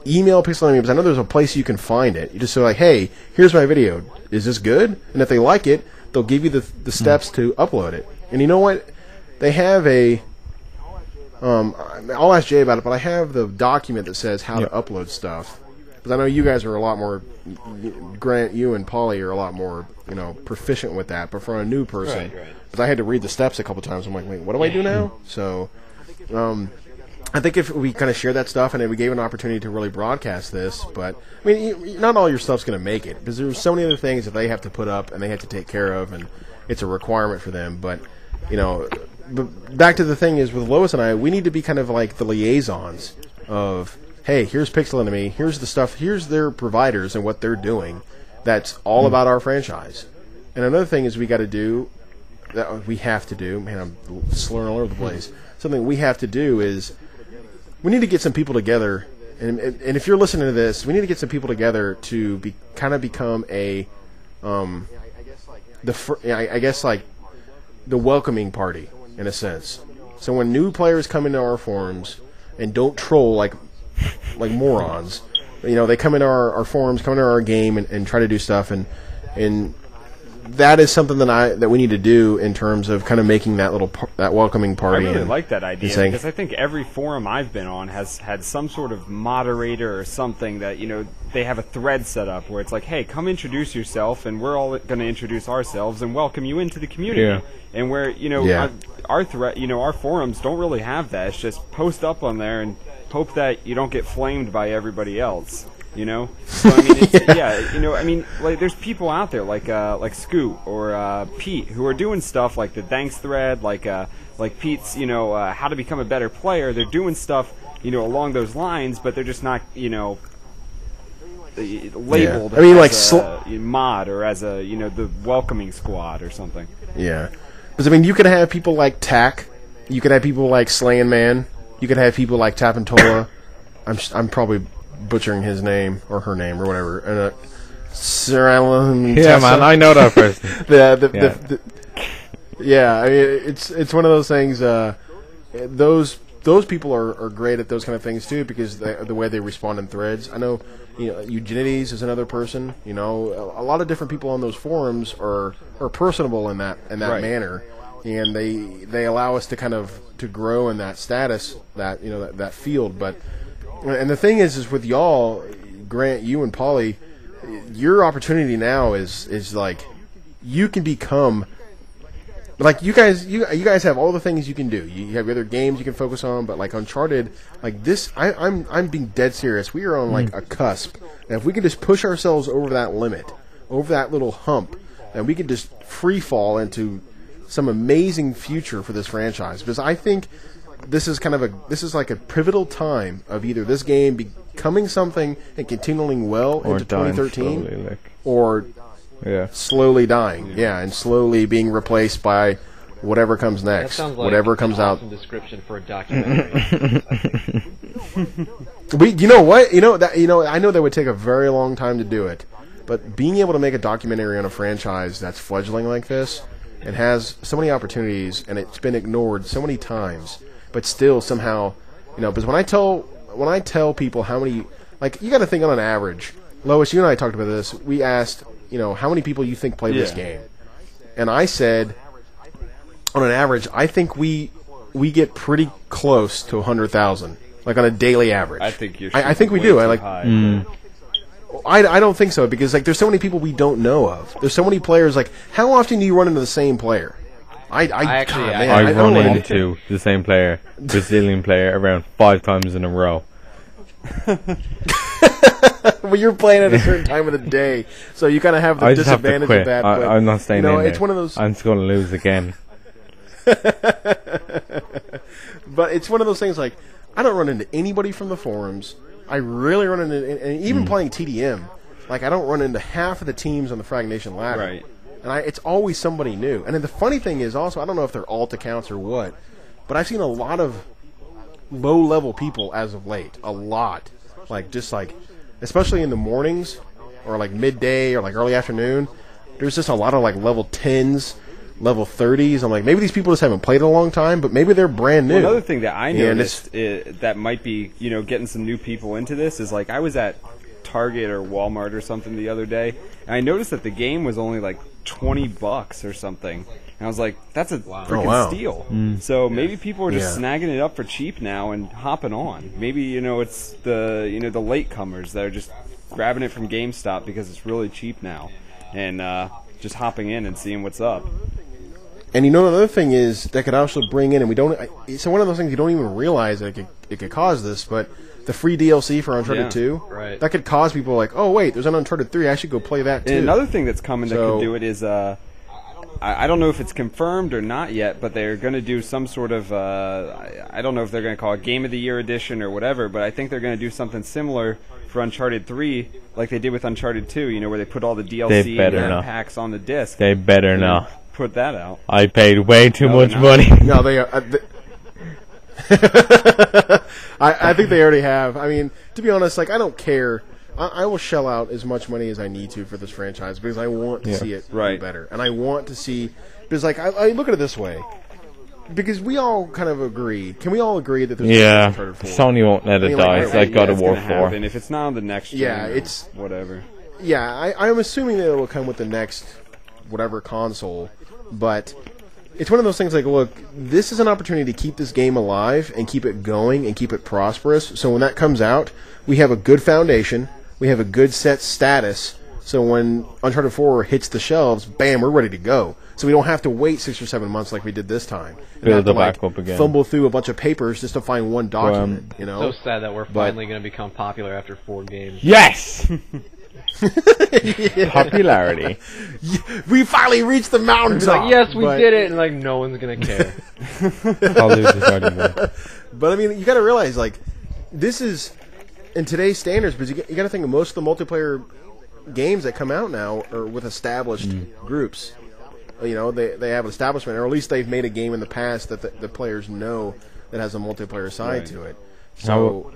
email Pixel Enemy because I know there's a place you can find it. You just say like, "Hey, here's my video. Is this good?" And if they like it, they'll give you the steps to upload it. And you know what? They have a. I'll ask Jay about it, but I have the document that says how to upload stuff. Because I know you guys are a lot more. Grant, you and Paulie are a lot more, proficient with that. But for a new person, because I had to read the steps a couple times, I'm like, wait, what do I do now? So, I think if we kind of share that stuff and then we gave an opportunity to really broadcast this, but I mean, not all your stuff's going to make it because there's so many other things that they have to put up and they have to take care of, and it's a requirement for them. But but back to the thing is with Lois and I, we need to be kind of like the liaisons of, hey, here's Pixel Enemy, here's the stuff, here's their providers and what they're doing. That's all about our franchise. And another thing is we have to do, man, I'm slurring all over the place. Something we have to do is we need to get some people together, and if you're listening to this, we need to get some people together to become a, I guess like the welcoming party in a sense. So when new players come into our forums and don't troll like morons, they come into our forums, come into our game, and try to do stuff, and that is something that we need to do in terms of kind of making that that welcoming party. I really like that idea because I think every forum I've been on has had some sort of moderator or something that they have a thread set up where it's like, hey, come introduce yourself, and we're all going to introduce ourselves and welcome you into the community. Yeah. And where our thread, our forums don't really have that. It's just post up on there and hope that you don't get flamed by everybody else. So I mean, it's, like there's people out there like Scoot or Pete who are doing stuff like the Thanks thread, like Pete's, how to become a better player. They're doing stuff, along those lines, but they're just not, labeled. I mean, as a mod or as a the welcoming squad or something. Yeah, because I mean, you could have people like Tack, you could have people like Slayin' Man, you could have people like Tapantola. I'm probably butchering his name or her name or whatever. And yeah, man, I know that person. I mean, it's one of those things. Those people are great at those kind of things too because the way they respond in threads. I know, Eugenides is another person. A lot of different people on those forums are personable in that manner, and they allow us to kind of to grow in that status that field, but. And the thing is with y'all, Grant, you and Paulie, your opportunity now is like you can become like you guys have all the things you can do. You have other games you can focus on, but like Uncharted, like this, I'm being dead serious. We are on like a cusp. And if we can just push ourselves over that limit, over that little hump, then we can just free fall into some amazing future for this franchise. Because I think this is like a pivotal time of either this game becoming something and continuing well into 2013, slowly, or slowly dying, and slowly being replaced by whatever comes next, that sounds like whatever comes an out. awesome description for a documentary. You know what? I know that would take a very long time to do it, but being able to make a documentary on a franchise that's fledgling like this and has so many opportunities and it's been ignored so many times. But still, somehow, because when I tell people how many, like, you got to think on an average. Lois, you and I talked about this. We asked, how many people you think play this game, and I said, on an average, I think we get pretty close to 100,000, like on a daily average. I think you're. I think we do. High, I don't think so because like there's so many people we don't know of. There's so many players. Like, how often do you run into the same player? I run into the same player, Brazilian player, around 5 times in a row. Well, you're playing at a certain time of the day, so you kind of have the disadvantage of that. But, I'm not staying in it's there. one of those. I'm just going to lose again. But it's one of those things like I don't run into anybody from the forums. I really run into, and even playing TDM, like I don't run into half of the teams on the Frag Nation ladder. Right. And it's always somebody new. And then the funny thing is also, I don't know if they're alt accounts or what, but I've seen a lot of low-level people as of late. A lot. Like, just like, especially in the mornings, or like midday, or like early afternoon, there's just a lot of like level 10s, level 30s. I'm like, maybe these people just haven't played in a long time, but maybe they're brand new. Well, another thing that I noticed that might be, getting some new people into this is, like, I was at Target or Walmart or something the other day, and I noticed that the game was only like $20 or something. And I was like, that's a freaking steal. So maybe people are just snagging it up for cheap now and hopping on. Maybe, it's the latecomers that are just grabbing it from GameStop because it's really cheap now, and just hopping in and seeing what's up. And another thing is that could also bring in, and we don't. So one of those things you don't even realize that it could cause this, but the free DLC for Uncharted 2, that could cause people like, oh wait, there's an Uncharted 3, I should go play that too. And another thing that's coming that could do it is, I don't know if it's confirmed or not yet, but they're going to do some sort of, I don't know if they're going to call it Game of the Year edition or whatever, but I think they're going to do something similar for Uncharted 3, like they did with Uncharted 2, where they put all the DLC and packs on the disc. They better not put that out. I paid way too much money. No, they are. I think they already have. I mean, to be honest, like, I don't care. I will shell out as much money as I need to for this franchise because I want to see it do better. And I want to see, because, like, I look at it this way. Because we all kind of agree. Can we all agree that there's Uncharted 4? Sony won't let it die. It's like God of War 4. And if it's not on the next gen, it's whatever. Yeah, I'm assuming that it will come with the next whatever console. But it's one of those things like, look, this is an opportunity to keep this game alive and keep it going and keep it prosperous. So when that comes out, we have a good foundation. We have a good set status. So when Uncharted 4 hits the shelves, bam, we're ready to go. So we don't have to wait 6 or 7 months like we did this time. Build it back up again. Fumble through a bunch of papers just to find one document. So sad that we're finally going to become popular after 4 games. Yes! Popularity. We finally reached the mountaintop. Like, yes, we did it, and like no one's gonna care. But I mean, you got to realize, like, this is in today's standards. Because you got to think of most of the multiplayer games that come out now are with established groups. They have an establishment, or at least they've made a game in the past that the players know that has a multiplayer side to it. So.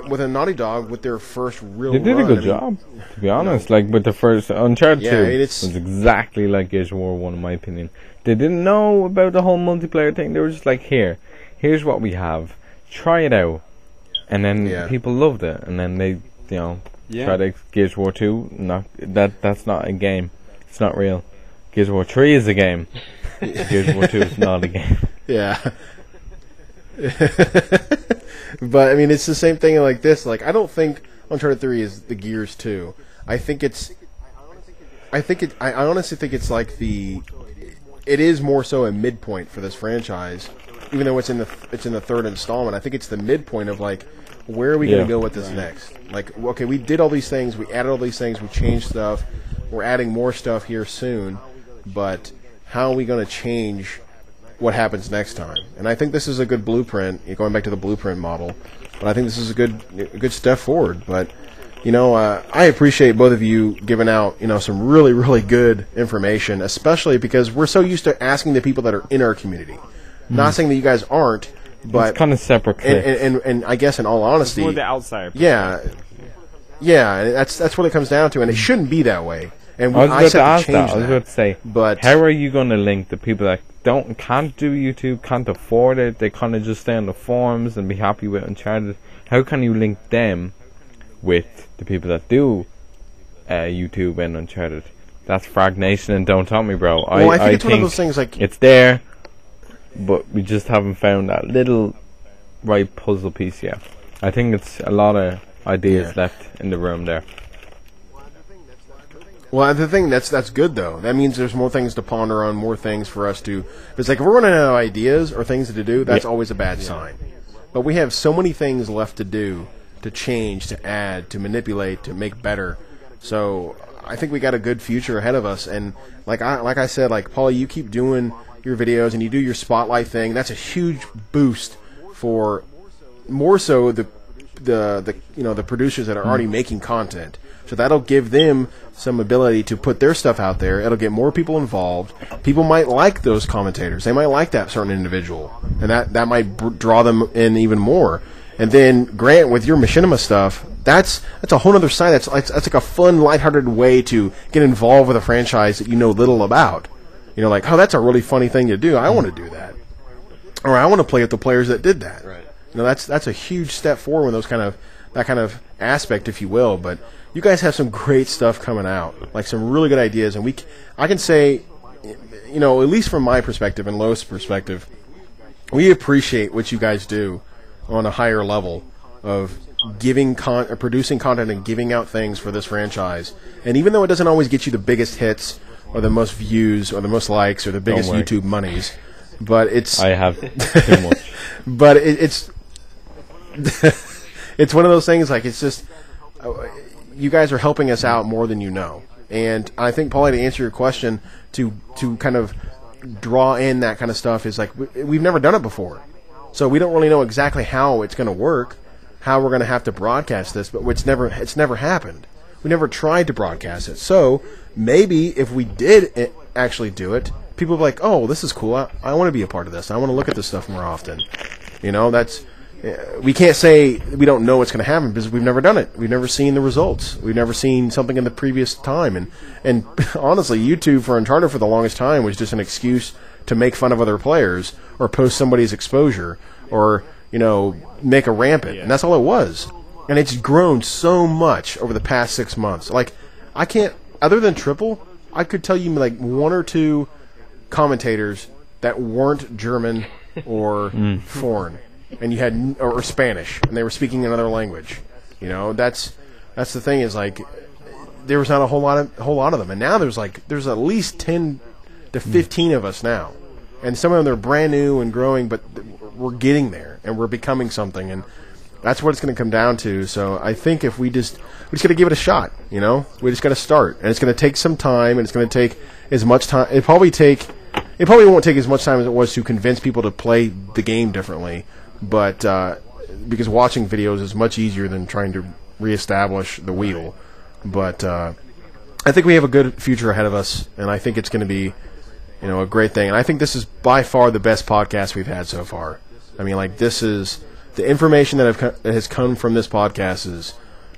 With a Naughty Dog, with their first real they did a good job, to be honest. Like, with the first Uncharted 2, was exactly like Gears of War 1, in my opinion. They didn't know about the whole multiplayer thing. They were just like, here's what we have. Try it out. And then people loved it. And then they, tried out Gears of War 2. That's not a game. It's not real. Gears of War 3 is a game. Gears of War 2 is not a game. Yeah. But I mean, it's the same thing like this. Like, I don't think Uncharted 3 is the Gears 2. I honestly think it's like it is more so a midpoint for this franchise, even though it's in the third installment. I think it's the midpoint of, like, where are we going to go with this next? Like, okay, we did all these things, we added all these things, we changed stuff, we're adding more stuff here soon, but how are we going to change what happens next time? And I think this is a good blueprint, going back to the blueprint model, but I think this is a good step forward. But I appreciate both of you giving out some really, really good information, especially because we're so used to asking the people that are in our community. Not saying that you guys aren't, but it's kind of separate cliques. And I guess in all honesty, it's more the outsider. Yeah, and that's what it comes down to, and it shouldn't be that way. And I was about to say, but how are you going to link the people that can't do YouTube, can't afford it, they kind of just stay on the forums and be happy with Uncharted? How can you link them with the people that do YouTube and Uncharted? That's Frag Nation, and don't tell me, bro. Well, I think it's one of those things, like, it's there, but we just haven't found that little right puzzle piece yet. I think it's a lot of ideas left in the room there. Well, the thing that's good though. That means there's more things to ponder on, more things for us to. It's like if we're running out of ideas or things to do, that's always a bad sign. But we have so many things left to do, to change, to add, to manipulate, to make better. So I think we got a good future ahead of us. And like I said, like, Paulie, you keep doing your videos and you do your spotlight thing. That's a huge boost for more so the the producers that are already making content. So that'll give them some ability to put their stuff out there. It'll get more people involved. People might like those commentators. They might like that certain individual, and that might draw them in even more. And then Grant, with your Machinima stuff, that's a whole other side. That's like a fun, lighthearted way to get involved with a franchise that you know little about. Like, oh, that's a really funny thing to do. I want to do that, or I want to play with the players that did that. Right. That's a huge step forward with that kind of aspect, if you will. But you guys have some great stuff coming out, like some really good ideas, and I can say, at least from my perspective and Lois' perspective, we appreciate what you guys do on a higher level of producing content and giving out things for this franchise. And even though it doesn't always get you the biggest hits or the most views or the most likes or the biggest YouTube monies, but I have too much. But it's it's one of those things, like, it's just you guys are helping us out more than you know. And I think, Paulie, to answer your question, to kind of draw in that kind of stuff is like we've never done it before. So we don't really know exactly how it's going to work, how we're going to have to broadcast this, but it's never happened. We never tried to broadcast it. So maybe if we did actually do it, people would be like, oh, this is cool. I want to be a part of this. I want to look at this stuff more often. We can't say we don't know what's going to happen because we've never done it. We've never seen the results. We've never seen something in the previous time. And honestly, YouTube for Uncharted for the longest time was just an excuse to make fun of other players or post somebody's exposure or, make a rampant. And that's all it was. And it's grown so much over the past 6 months. Like, I can't, other than Triple, I could tell you like one or two commentators that weren't German or foreign. And you had, or Spanish, and they were speaking another language. That's the thing, is like, there was not a whole lot of them. And now there's at least 10 to 15 of us now. And some of them, they're brand new and growing, but we're getting there, and we're becoming something, and that's what it's going to come down to. So I think if we just got to give it a shot, we just got to start, and it's going to take some time, and it's going to take as much time. It probably won't take as much time as it was to convince people to play the game differently, but because watching videos is much easier than trying to reestablish the wheel. But I think we have a good future ahead of us, and I think it's going to be a great thing. And I think this is by far the best podcast we've had so far. I mean, like, this is the information that has come from this podcast is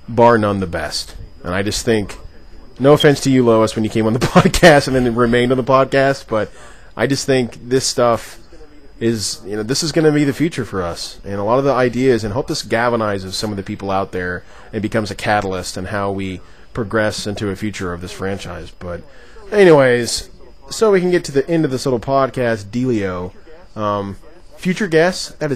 bar none the best. And I just think, no offense to you, Lois, when you came on the podcast and then remained on the podcast, but I just think this stuff is, this is going to be the future for us. And a lot of the ideas, and hope this galvanizes some of the people out there and becomes a catalyst in how we progress into a future of this franchise. But anyways, so we can get to the end of this little podcast dealio. Future guests, that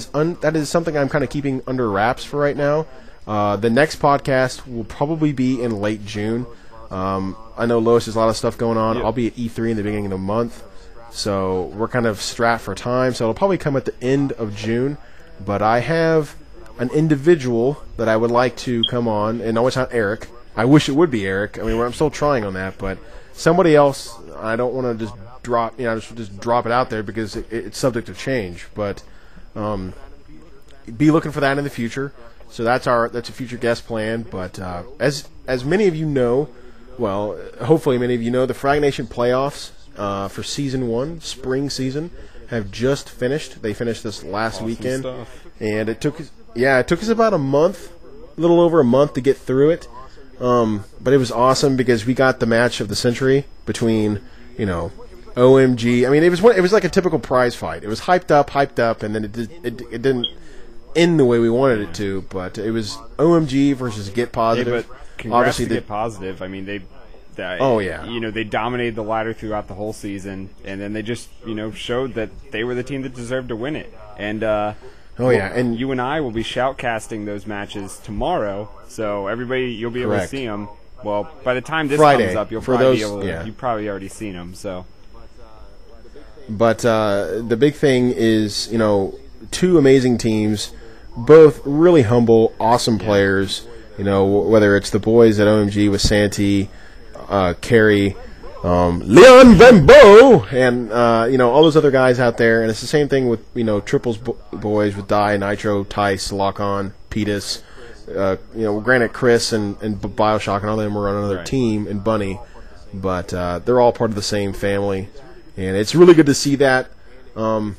is something I'm kind of keeping under wraps for right now. The next podcast will probably be in late June. I know Lois has a lot of stuff going on. Yep. I'll be at E3 in the beginning of the month, so we're kind of strapped for time. So it'll probably come at the end of June. But I have an individual that I would like to come on, and no, it's not Eric. I wish it would be Eric. I mean, I'm still trying on that, but somebody else. I don't want to just drop, just drop it out there because it's subject to change. But be looking for that in the future. So that's a future guest plan. But as many of you know, well, hopefully many of you know, the Frag Nation playoffs for Season 1, spring season, have just finished. They finished this last weekend. Stuff. And it took us about a little over a month to get through it. But it was awesome because we got the match of the century between, OMG. I mean, it was like a typical prize fight. It was hyped up, and then it didn't end the way we wanted it to. But it was OMG versus Get Positive. Yeah, but congrats to Get Positive. I mean, they dominated the ladder throughout the whole season, and then they just showed that they were the team that deserved to win it. And and you and I will be shoutcasting those matches tomorrow, so everybody, you'll be able to see them. Well, by the time this comes up, you'll probably be able to. You've probably already seen them. So, but the big thing is, two amazing teams, both really humble, awesome players. Whether it's the boys at OMG with Santi, Carrie, Leon Rambo, and all those other guys out there. And it's the same thing with Triples boys with Die, Nitro, Tice, Lock-On, Petus. Granted, Chris and Bioshock and all them were on another team, and Bunny, but they're all part of the same family, and it's really good to see that. And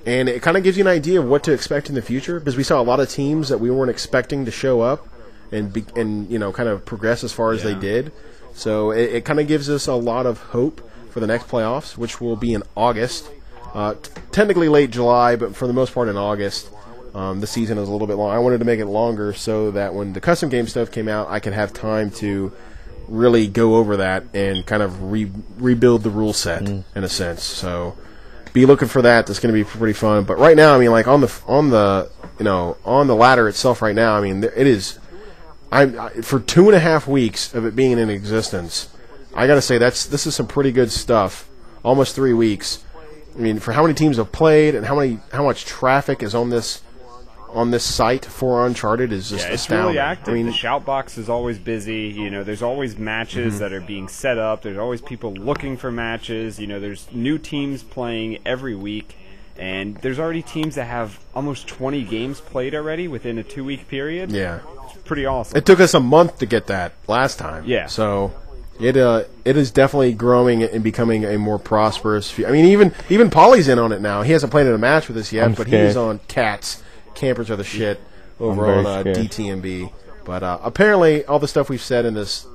it kind of gives you an idea of what to expect in the future, because we saw a lot of teams that we weren't expecting to show up and kind of progress as far as they did. So it kind of gives us a lot of hope for the next playoffs, which will be in August. Technically late July, but for the most part in August. The season is a little bit long. I wanted to make it longer so that when the custom game stuff came out, I could have time to really go over that and kind of rebuild the rule set in a sense. So be looking for that. That's going to be pretty fun. But right now, I mean, like on the ladder itself right now, I mean, it is. For 2.5 weeks of it being in existence, I got to say this is some pretty good stuff. Almost 3 weeks. I mean, for how many teams have played and how much traffic is on this site for Uncharted is just it's astounding. really active. I mean, the shout box is always busy. There's always matches that are being set up. There's always people looking for matches. There's new teams playing every week, and there's already teams that have almost 20 games played already within a 2-week period. Yeah, it's pretty awesome. It took us a month to get that last time. Yeah, so it is definitely growing and becoming a more prosperous. I mean, even Paulie's in on it now. He hasn't played in a match with us yet, but he's on Cats. Campers are the shit over on DTMB. But apparently, all the stuff we've said in this,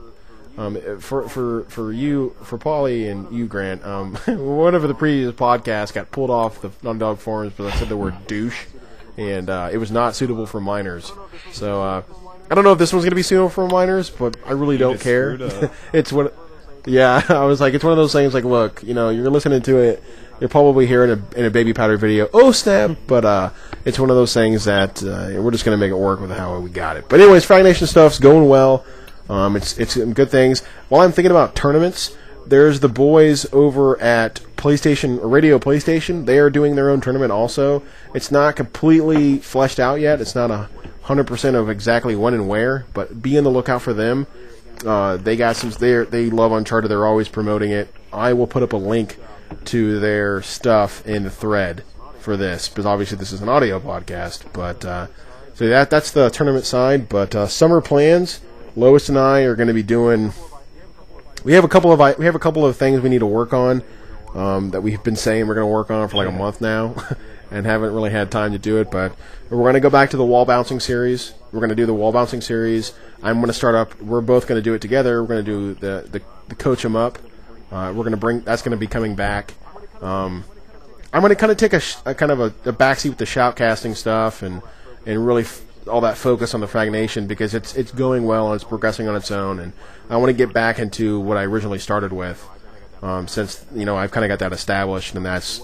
for Paulie and you, Grant, one of the previous podcasts got pulled off the Underdog forums because I said the word douche, and it was not suitable for minors. So I don't know if this one's going to be suitable for minors, but I really don't care. It's what. Yeah, I was like, it's one of those things. Like, look, you're listening to it. You're probably hearing in a baby powder video. Oh snap! But it's one of those things that we're just gonna make it work with how we got it. But anyways, Frag Nation stuff's going well. It's good things. While I'm thinking about tournaments, there's the boys over at Radio PlayStation. They are doing their own tournament also. It's not completely fleshed out yet. It's not 100% of exactly when and where. But be on the lookout for them. They got some. They love Uncharted. They're always promoting it. I will put up a link to their stuff in the thread for this, because obviously this is an audio podcast. But so that's the tournament side. But summer plans, Lois and I are going to be doing. We have a couple of things we need to work on that we've been saying we're going to work on for like a month now, and haven't really had time to do it. But we're going to go back to the wall bouncing series. We're going to do the wall bouncing series. I'm going to start up. We're both going to do it together. We're going to do the coach 'em up. We're going to bring. That's going to be coming back. I'm going to kind of take a kind of a backseat with the shoutcasting stuff and really all that focus on the Frag Nation, because it's going well and it's progressing on its own. And I want to get back into what I originally started with, since I've kind of got that established, and that's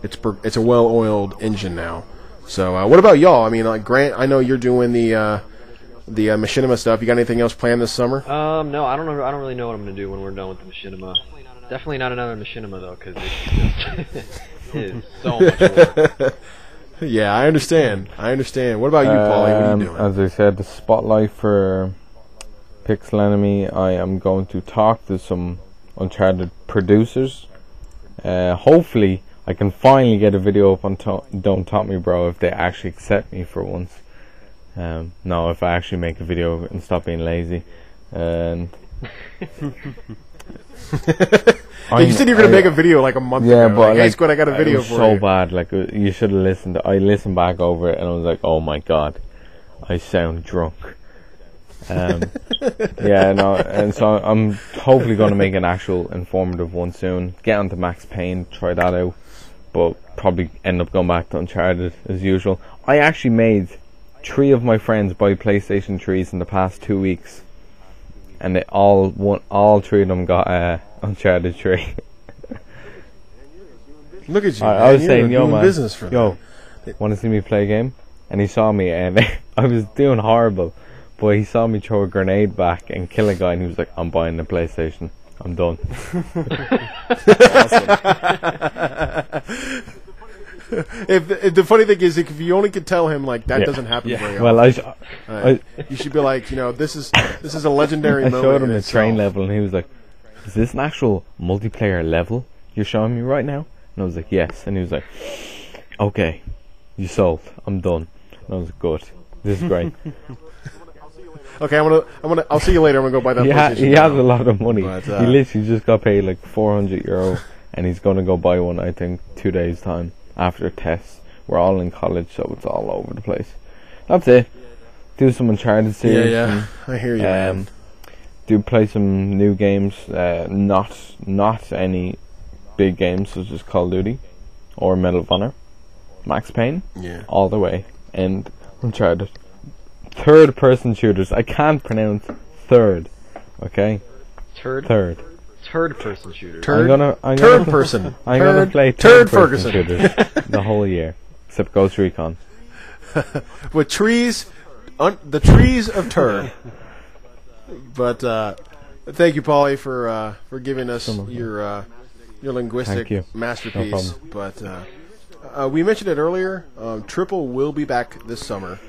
it's a well-oiled engine now. So what about y'all? I mean, like Grant, I know you're doing the Machinima stuff. You got anything else planned this summer? No, I don't know. I don't really know what I'm gonna do when we're done with the Machinima. Definitely not another Machinima though, because it is so much work. Yeah, I understand. What about you, Paulie? What are you doing? As I said, the spotlight for Pixel Enemy. I am going to talk to some Uncharted producers. Hopefully, I can finally get a video up on Don't Top Me Bro if they actually accept me for once. No, if I actually make a video and stop being lazy. And you said you were going to make a video like a month ago. Yeah, but hey, Squid, I got a video for you. So bad. Like, you should have listened. I listened back over it and I was like, oh my god, I sound drunk. Yeah, no, and so I'm hopefully going to make an actual informative one soon. Get onto Max Payne, try that out, but probably end up going back to Uncharted as usual. I actually made 3 of my friends buy PlayStation 3s in the past 2 weeks, and they all 3 of them got Uncharted 3. Look at you! I was saying, yo, man, business for yo, want to see me play a game? And he saw me, and I was doing horrible, but he saw me throw a grenade back and kill a guy, and he was like, "I'm buying the PlayStation. I'm done." If the funny thing is, if you only could tell him like that doesn't happen very often. Well, you should be like, this is a legendary moment. I showed him the train level, and he was like, is this an actual multiplayer level you're showing me right now? And I was like, yes. And he was like, okay, you sold. I'm done. And I was like, good. This is great. Okay, I'll see you later. I'm gonna go buy that PlayStation. He has a lot of money. But, he literally just got paid like €400, and he's gonna go buy one. I think 2 days time after tests. We're all in college, so it's all over the place. That's it. Do some Uncharted series. Yeah. I hear you, man. Do play some new games. Not any big games such as Call of Duty or Medal of Honor, Max Payne. Yeah. All the way, and Uncharted. Third-person shooters. I can't pronounce third. Okay. Third-person shooter. Third person. I'm gonna play third-person shooters the whole year, except Ghost Recon. With trees, the trees of turd. But thank you, Paulie, for giving us your linguistic masterpiece. No but we mentioned it earlier. Triple will be back this summer.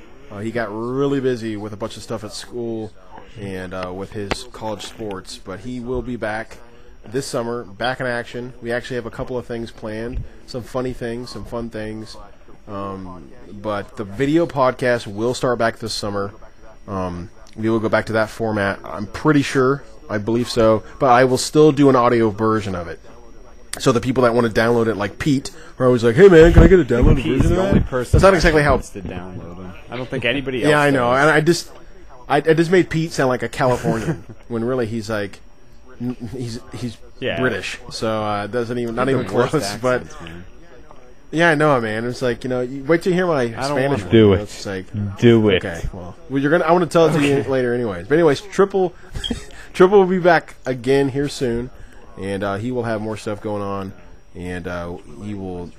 He got really busy with a bunch of stuff at school and with his college sports, but he will be back this summer, back in action. We actually have a couple of things planned, some funny things, some fun things. But the video podcast will start back this summer. We will go back to that format. I'm pretty sure. I believe so. But I will still do an audio version of it. So the people that want to download it, like Pete, are always like, "Hey man, can I get a downloaded version of the that?" only person That's not exactly how. To download them. I don't think anybody else. Yeah, I know, does. and I just made Pete sound like a Californian when really he's like, he's British, so doesn't even not even close. But yeah, I know, man. It's like, you wait till you hear my Spanish. Do it. It's like, do it. Okay, well, you're gonna. I want to tell it to you later, anyways. But anyways, Triple will be back again here soon. And he will have more stuff going on, and he will.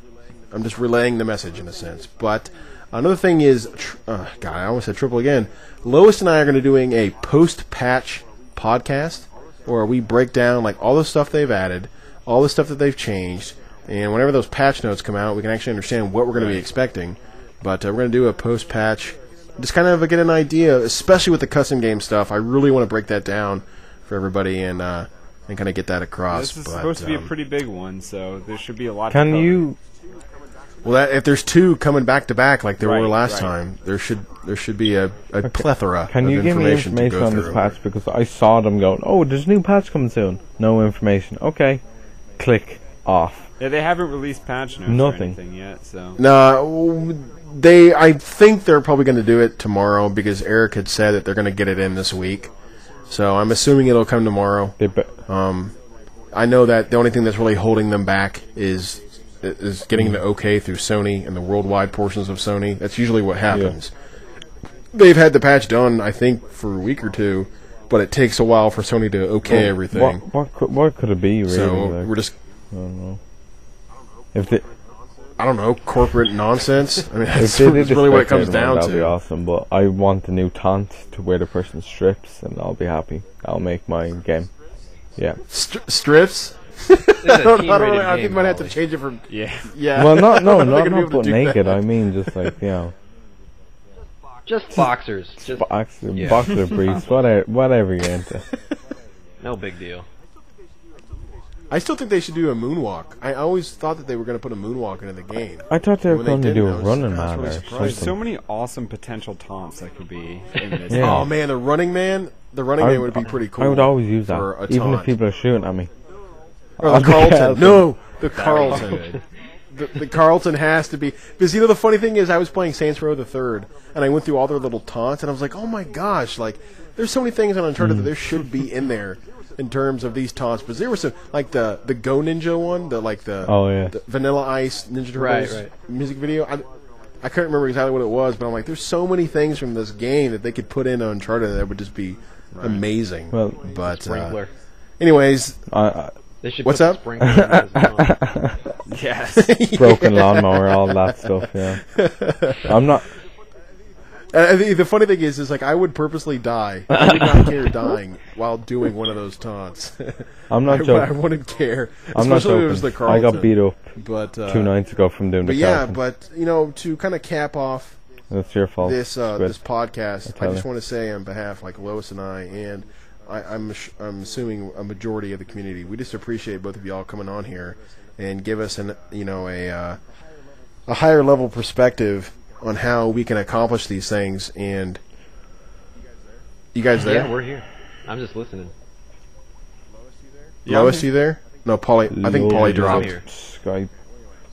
I'm just relaying the message in a sense. But another thing is, God, I almost said Triple again. Lois and I are going to be doing a post-patch podcast, where we break down like all the stuff they've added, all the stuff that they've changed, and whenever those patch notes come out, we can actually understand what we're going to be expecting. But we're going to do a post-patch, just kind of get an idea, especially with the custom game stuff. I really want to break that down for everybody and kind of get that across. This is supposed to be a pretty big one, so there should be a lot. Can you? Well, if there's two coming back to back like there were last time, there should be a plethora. Can you give me information on this patch, because I saw them going, "Oh, there's a new patch coming soon." No information. Okay, click off. Yeah, they haven't released patch notes or anything yet, so. No, I think they're probably going to do it tomorrow, because Eric had said that they're going to get it in this week. So I'm assuming it'll come tomorrow. I know that the only thing that's really holding them back is getting the okay through Sony and the worldwide portions of Sony. That's usually what happens. Yeah. They've had the patch done, I think, for a week or two, but it takes a while for Sony to okay everything. What could it be, really? So we're just... I don't know. I don't know, corporate nonsense. I mean, that's really what it comes down to. That'd be awesome, but I want the new taunt to wear the person strips, and I'll be happy. I'll make my game. Yeah. Strips? I think I might have to change it from... Yeah. Well, not but naked. I mean, just like, just boxers. Boxer briefs, whatever you're into. No big deal. I still think they should do a moonwalk. I always thought that they were going to put a moonwalk into the game. I thought they were going to do a running man or something. There's so many awesome potential taunts that could be in this. Yeah. Oh man, the running man would be pretty cool. I would always use that, even if people are shooting at me. Or the Carlton. No, the Carlton. The Carlton has to be, because the funny thing is, I was playing Saints Row the Third, and I went through all their little taunts, and I was like, oh my gosh, like there's so many things on Uncharted that there should be in there. In terms of these taunts, but there were some, like the Go Ninja one, the Vanilla Ice Ninja Turtles music video. I couldn't remember exactly what it was, but I'm like, there's so many things from this game that they could put in Uncharted that would just be amazing. Well, but sprinkler. Anyways, they should what's put up? Sprinkler as well. Yes, broken lawnmower, all that stuff. Yeah, I'm not. The funny thing is like I would purposely die. I would not care dying while doing one of those taunts. I'm not joking. I wouldn't care. I'm not joking. If it was the Carlton. I got beat up but 2 nights ago from doing the Carlton. But to kind of cap off that's your fault. This podcast, I just want to say on behalf like Lois and I and I'm assuming a majority of the community. We just appreciate both of y'all coming on here and give us a higher level perspective on how we can accomplish these things. And you guys there? Yeah, we're here. I'm just listening. Lois, you there? No, Paulie. I think Paulie dropped. Skype.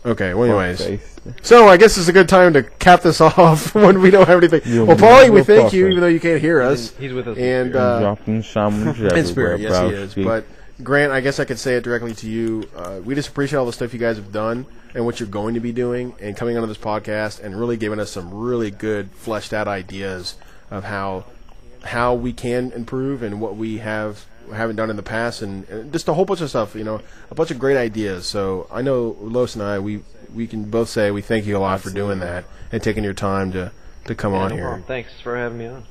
Okay, well, anyways. So, I guess it's a good time to cap this off when we don't have anything. Well, Paulie, we thank you, even though you can't hear us. He's with us. And, dropping sandwiches in spirit, yes, everywhere, he is. But, Grant, I guess I could say it directly to you. We just appreciate all the stuff you guys have done and what you're going to be doing and coming onto this podcast and really giving us some really good, fleshed out ideas of how we can improve and what we haven't done in the past, and just a whole bunch of stuff, a bunch of great ideas. So I know Los and I, we can both say we thank you a lot for doing that and taking your time to come on here. Problem. Thanks for having me on.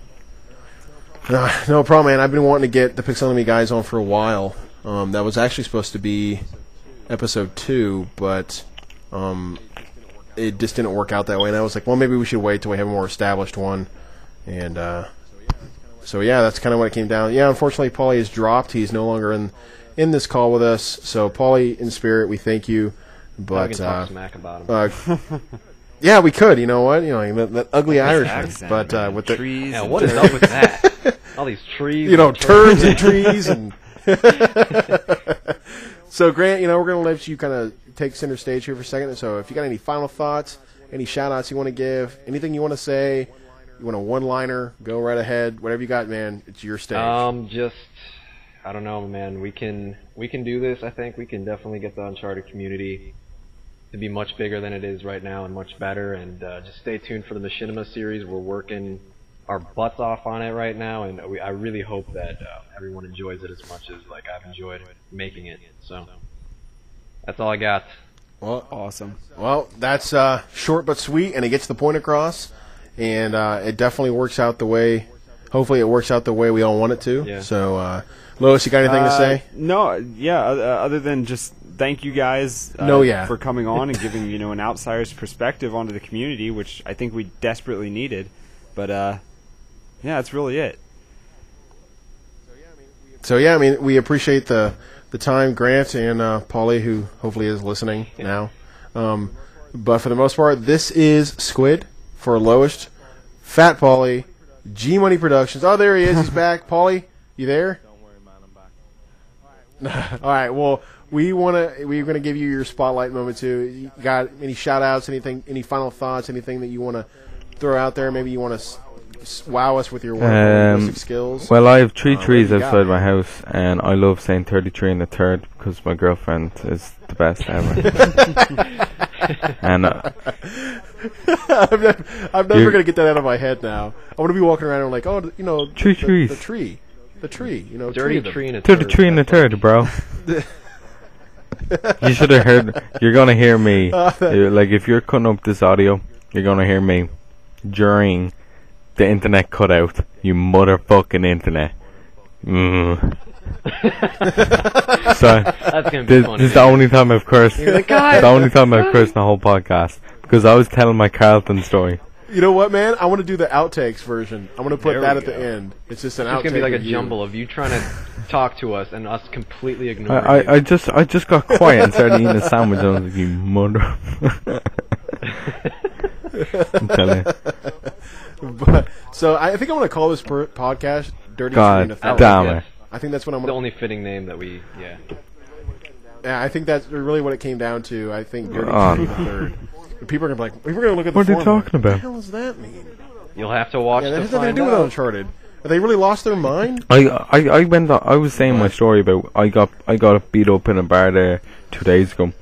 No problem, man. I've been wanting to get the Pixelomy guys on for a while. That was actually supposed to be episode 2, but it just didn't work out that way. And I was like, well, maybe we should wait till we have a more established one. And so yeah, that's kind of what it came down. Yeah, unfortunately, Paulie has dropped. He's no longer in this call with us. So Paulie, in spirit, we thank you. But we can talk smack about him. Yeah, we could. You know what? That ugly Irishman. But with the trees. Yeah, what is up with that? All these trees. Turds and trees and. So Grant, we're gonna let you kind of take center stage here for a second. So if you got any final thoughts, any shout outs you want to give, anything you want to say. You want a one-liner? Go right ahead. Whatever you got, man. It's your stage. I don't know, man. We can do this. I think we can definitely get the Uncharted community to be much bigger than it is right now and much better. And just stay tuned for the Machinima series. We're working our butts off on it right now, and I really hope that everyone enjoys it as much as I've enjoyed making it. So that's all I got. Well, awesome. Well, that's short but sweet, and it gets the point across. And it definitely works out the way. Hopefully, it works out the way we all want it to. Yeah. So, Lois, you got anything to say? No. Yeah. Other than just thank you guys for coming on and giving an outsider's perspective onto the community, which I think we desperately needed. But yeah, that's really it. So yeah, we appreciate the time, Grant and Paulie, who hopefully is listening now. But for the most part, this is Squid. For Lois, FatPaulie, G-Money Productions. Oh, there he is. He's back. Paulie, you there? Don't worry, man. I'm back. All right. Well, we're gonna give you your spotlight moment too. You got any shout outs? Anything? Any final thoughts? Anything that you want to throw out there? Maybe you want to wow us with your linguistic skills. Well, I have 3 trees outside my house, and I love saying 33 and a third because my girlfriend is the best ever. And I'm never gonna get that out of my head now. I'm gonna be walking around and like, trees. The tree, Dirty tree and a third. 33 and a third, bro. You should have heard. You're gonna hear me. If you're cutting up this audio, you're gonna hear me during the internet cutout. You motherfucking internet. So that's gonna be funny. This is the only time I've cursed. The only time I've cursed in the whole podcast because I was telling my Carlton story. You know what, man? I want to do the outtakes version. I'm going to put that at the end. It's just an outtake. It's going to be like a jumble of you trying to talk to us and us completely ignoring you. I just got quiet and started eating a sandwich. I was like, you mother. I'm telling you. So I think I'm going to call this podcast Dirty God damn it. I think that's what I'm the only fitting name that we, Yeah, I think that's really what it came down to. I think Dirty Tree the third. People are going to be like, we're going to look at the What are they talking about? What the hell does that mean? You'll have to watch that to has nothing to find do with out. Uncharted. Have they really lost their mind? I went on, I was saying my story about I got beat up in a bar there 2 days ago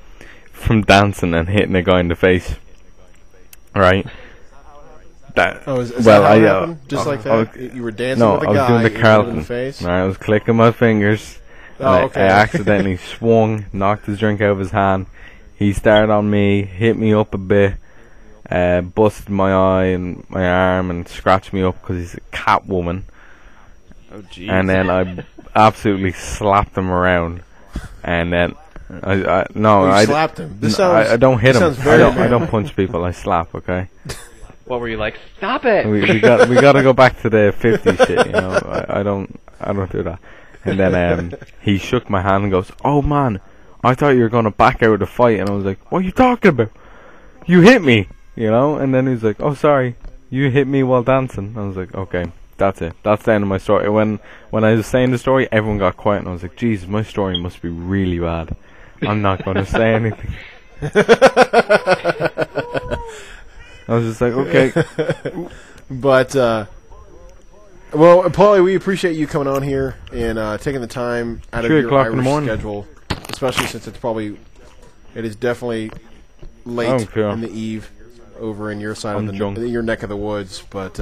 from dancing and hitting a guy in the face. Right? That, is that how it happened? Just like that? You were dancing with a guy. No, I was doing the Carlton. In the face? Right, I was clicking my fingers. I accidentally swung, knocked his drink out of his hand. He started on me, hit me up a bit, busted my eye and my arm and scratched me up because he's a cat woman. Oh, jeez. And then I absolutely slapped him around. And then I slapped him. I don't hit him. I don't manly. punch people. I slap. Okay. What were you like? Stop it! We got to go back to the 50s shit. I don't I don't do that. And then he shook my hand and goes, "Oh man, I thought you were gonna back out of the fight." And I was like, "What are you talking about? You hit me, you know?" And then he's like, "Oh sorry, you hit me while dancing." I was like, "Okay, that's it. That's the end of my story." When I was saying the story, everyone got quiet, and I was like, "Jesus, my story must be really bad. I'm not gonna say anything." I was just like, okay. But, well, Paulie, we appreciate you coming on here and taking the time out of your Irish schedule, especially since it is definitely late in the eve over in your side of your neck of the woods. But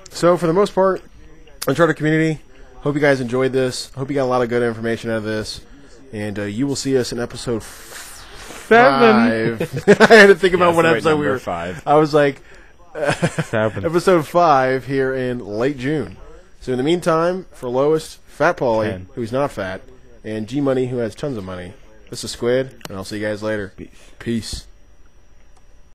so for the most part, Uncharted community, hope you guys enjoyed this. Hope you got a lot of good information out of this, and you will see us in episode 7. I had to think about what episode we were. 5. I was like, 7. Episode 5 here in late June. So in the meantime, for Lois, Fat Paulie, who's not fat, and G-Money, who has tons of money, this is Squid, and I'll see you guys later. Peace. Peace.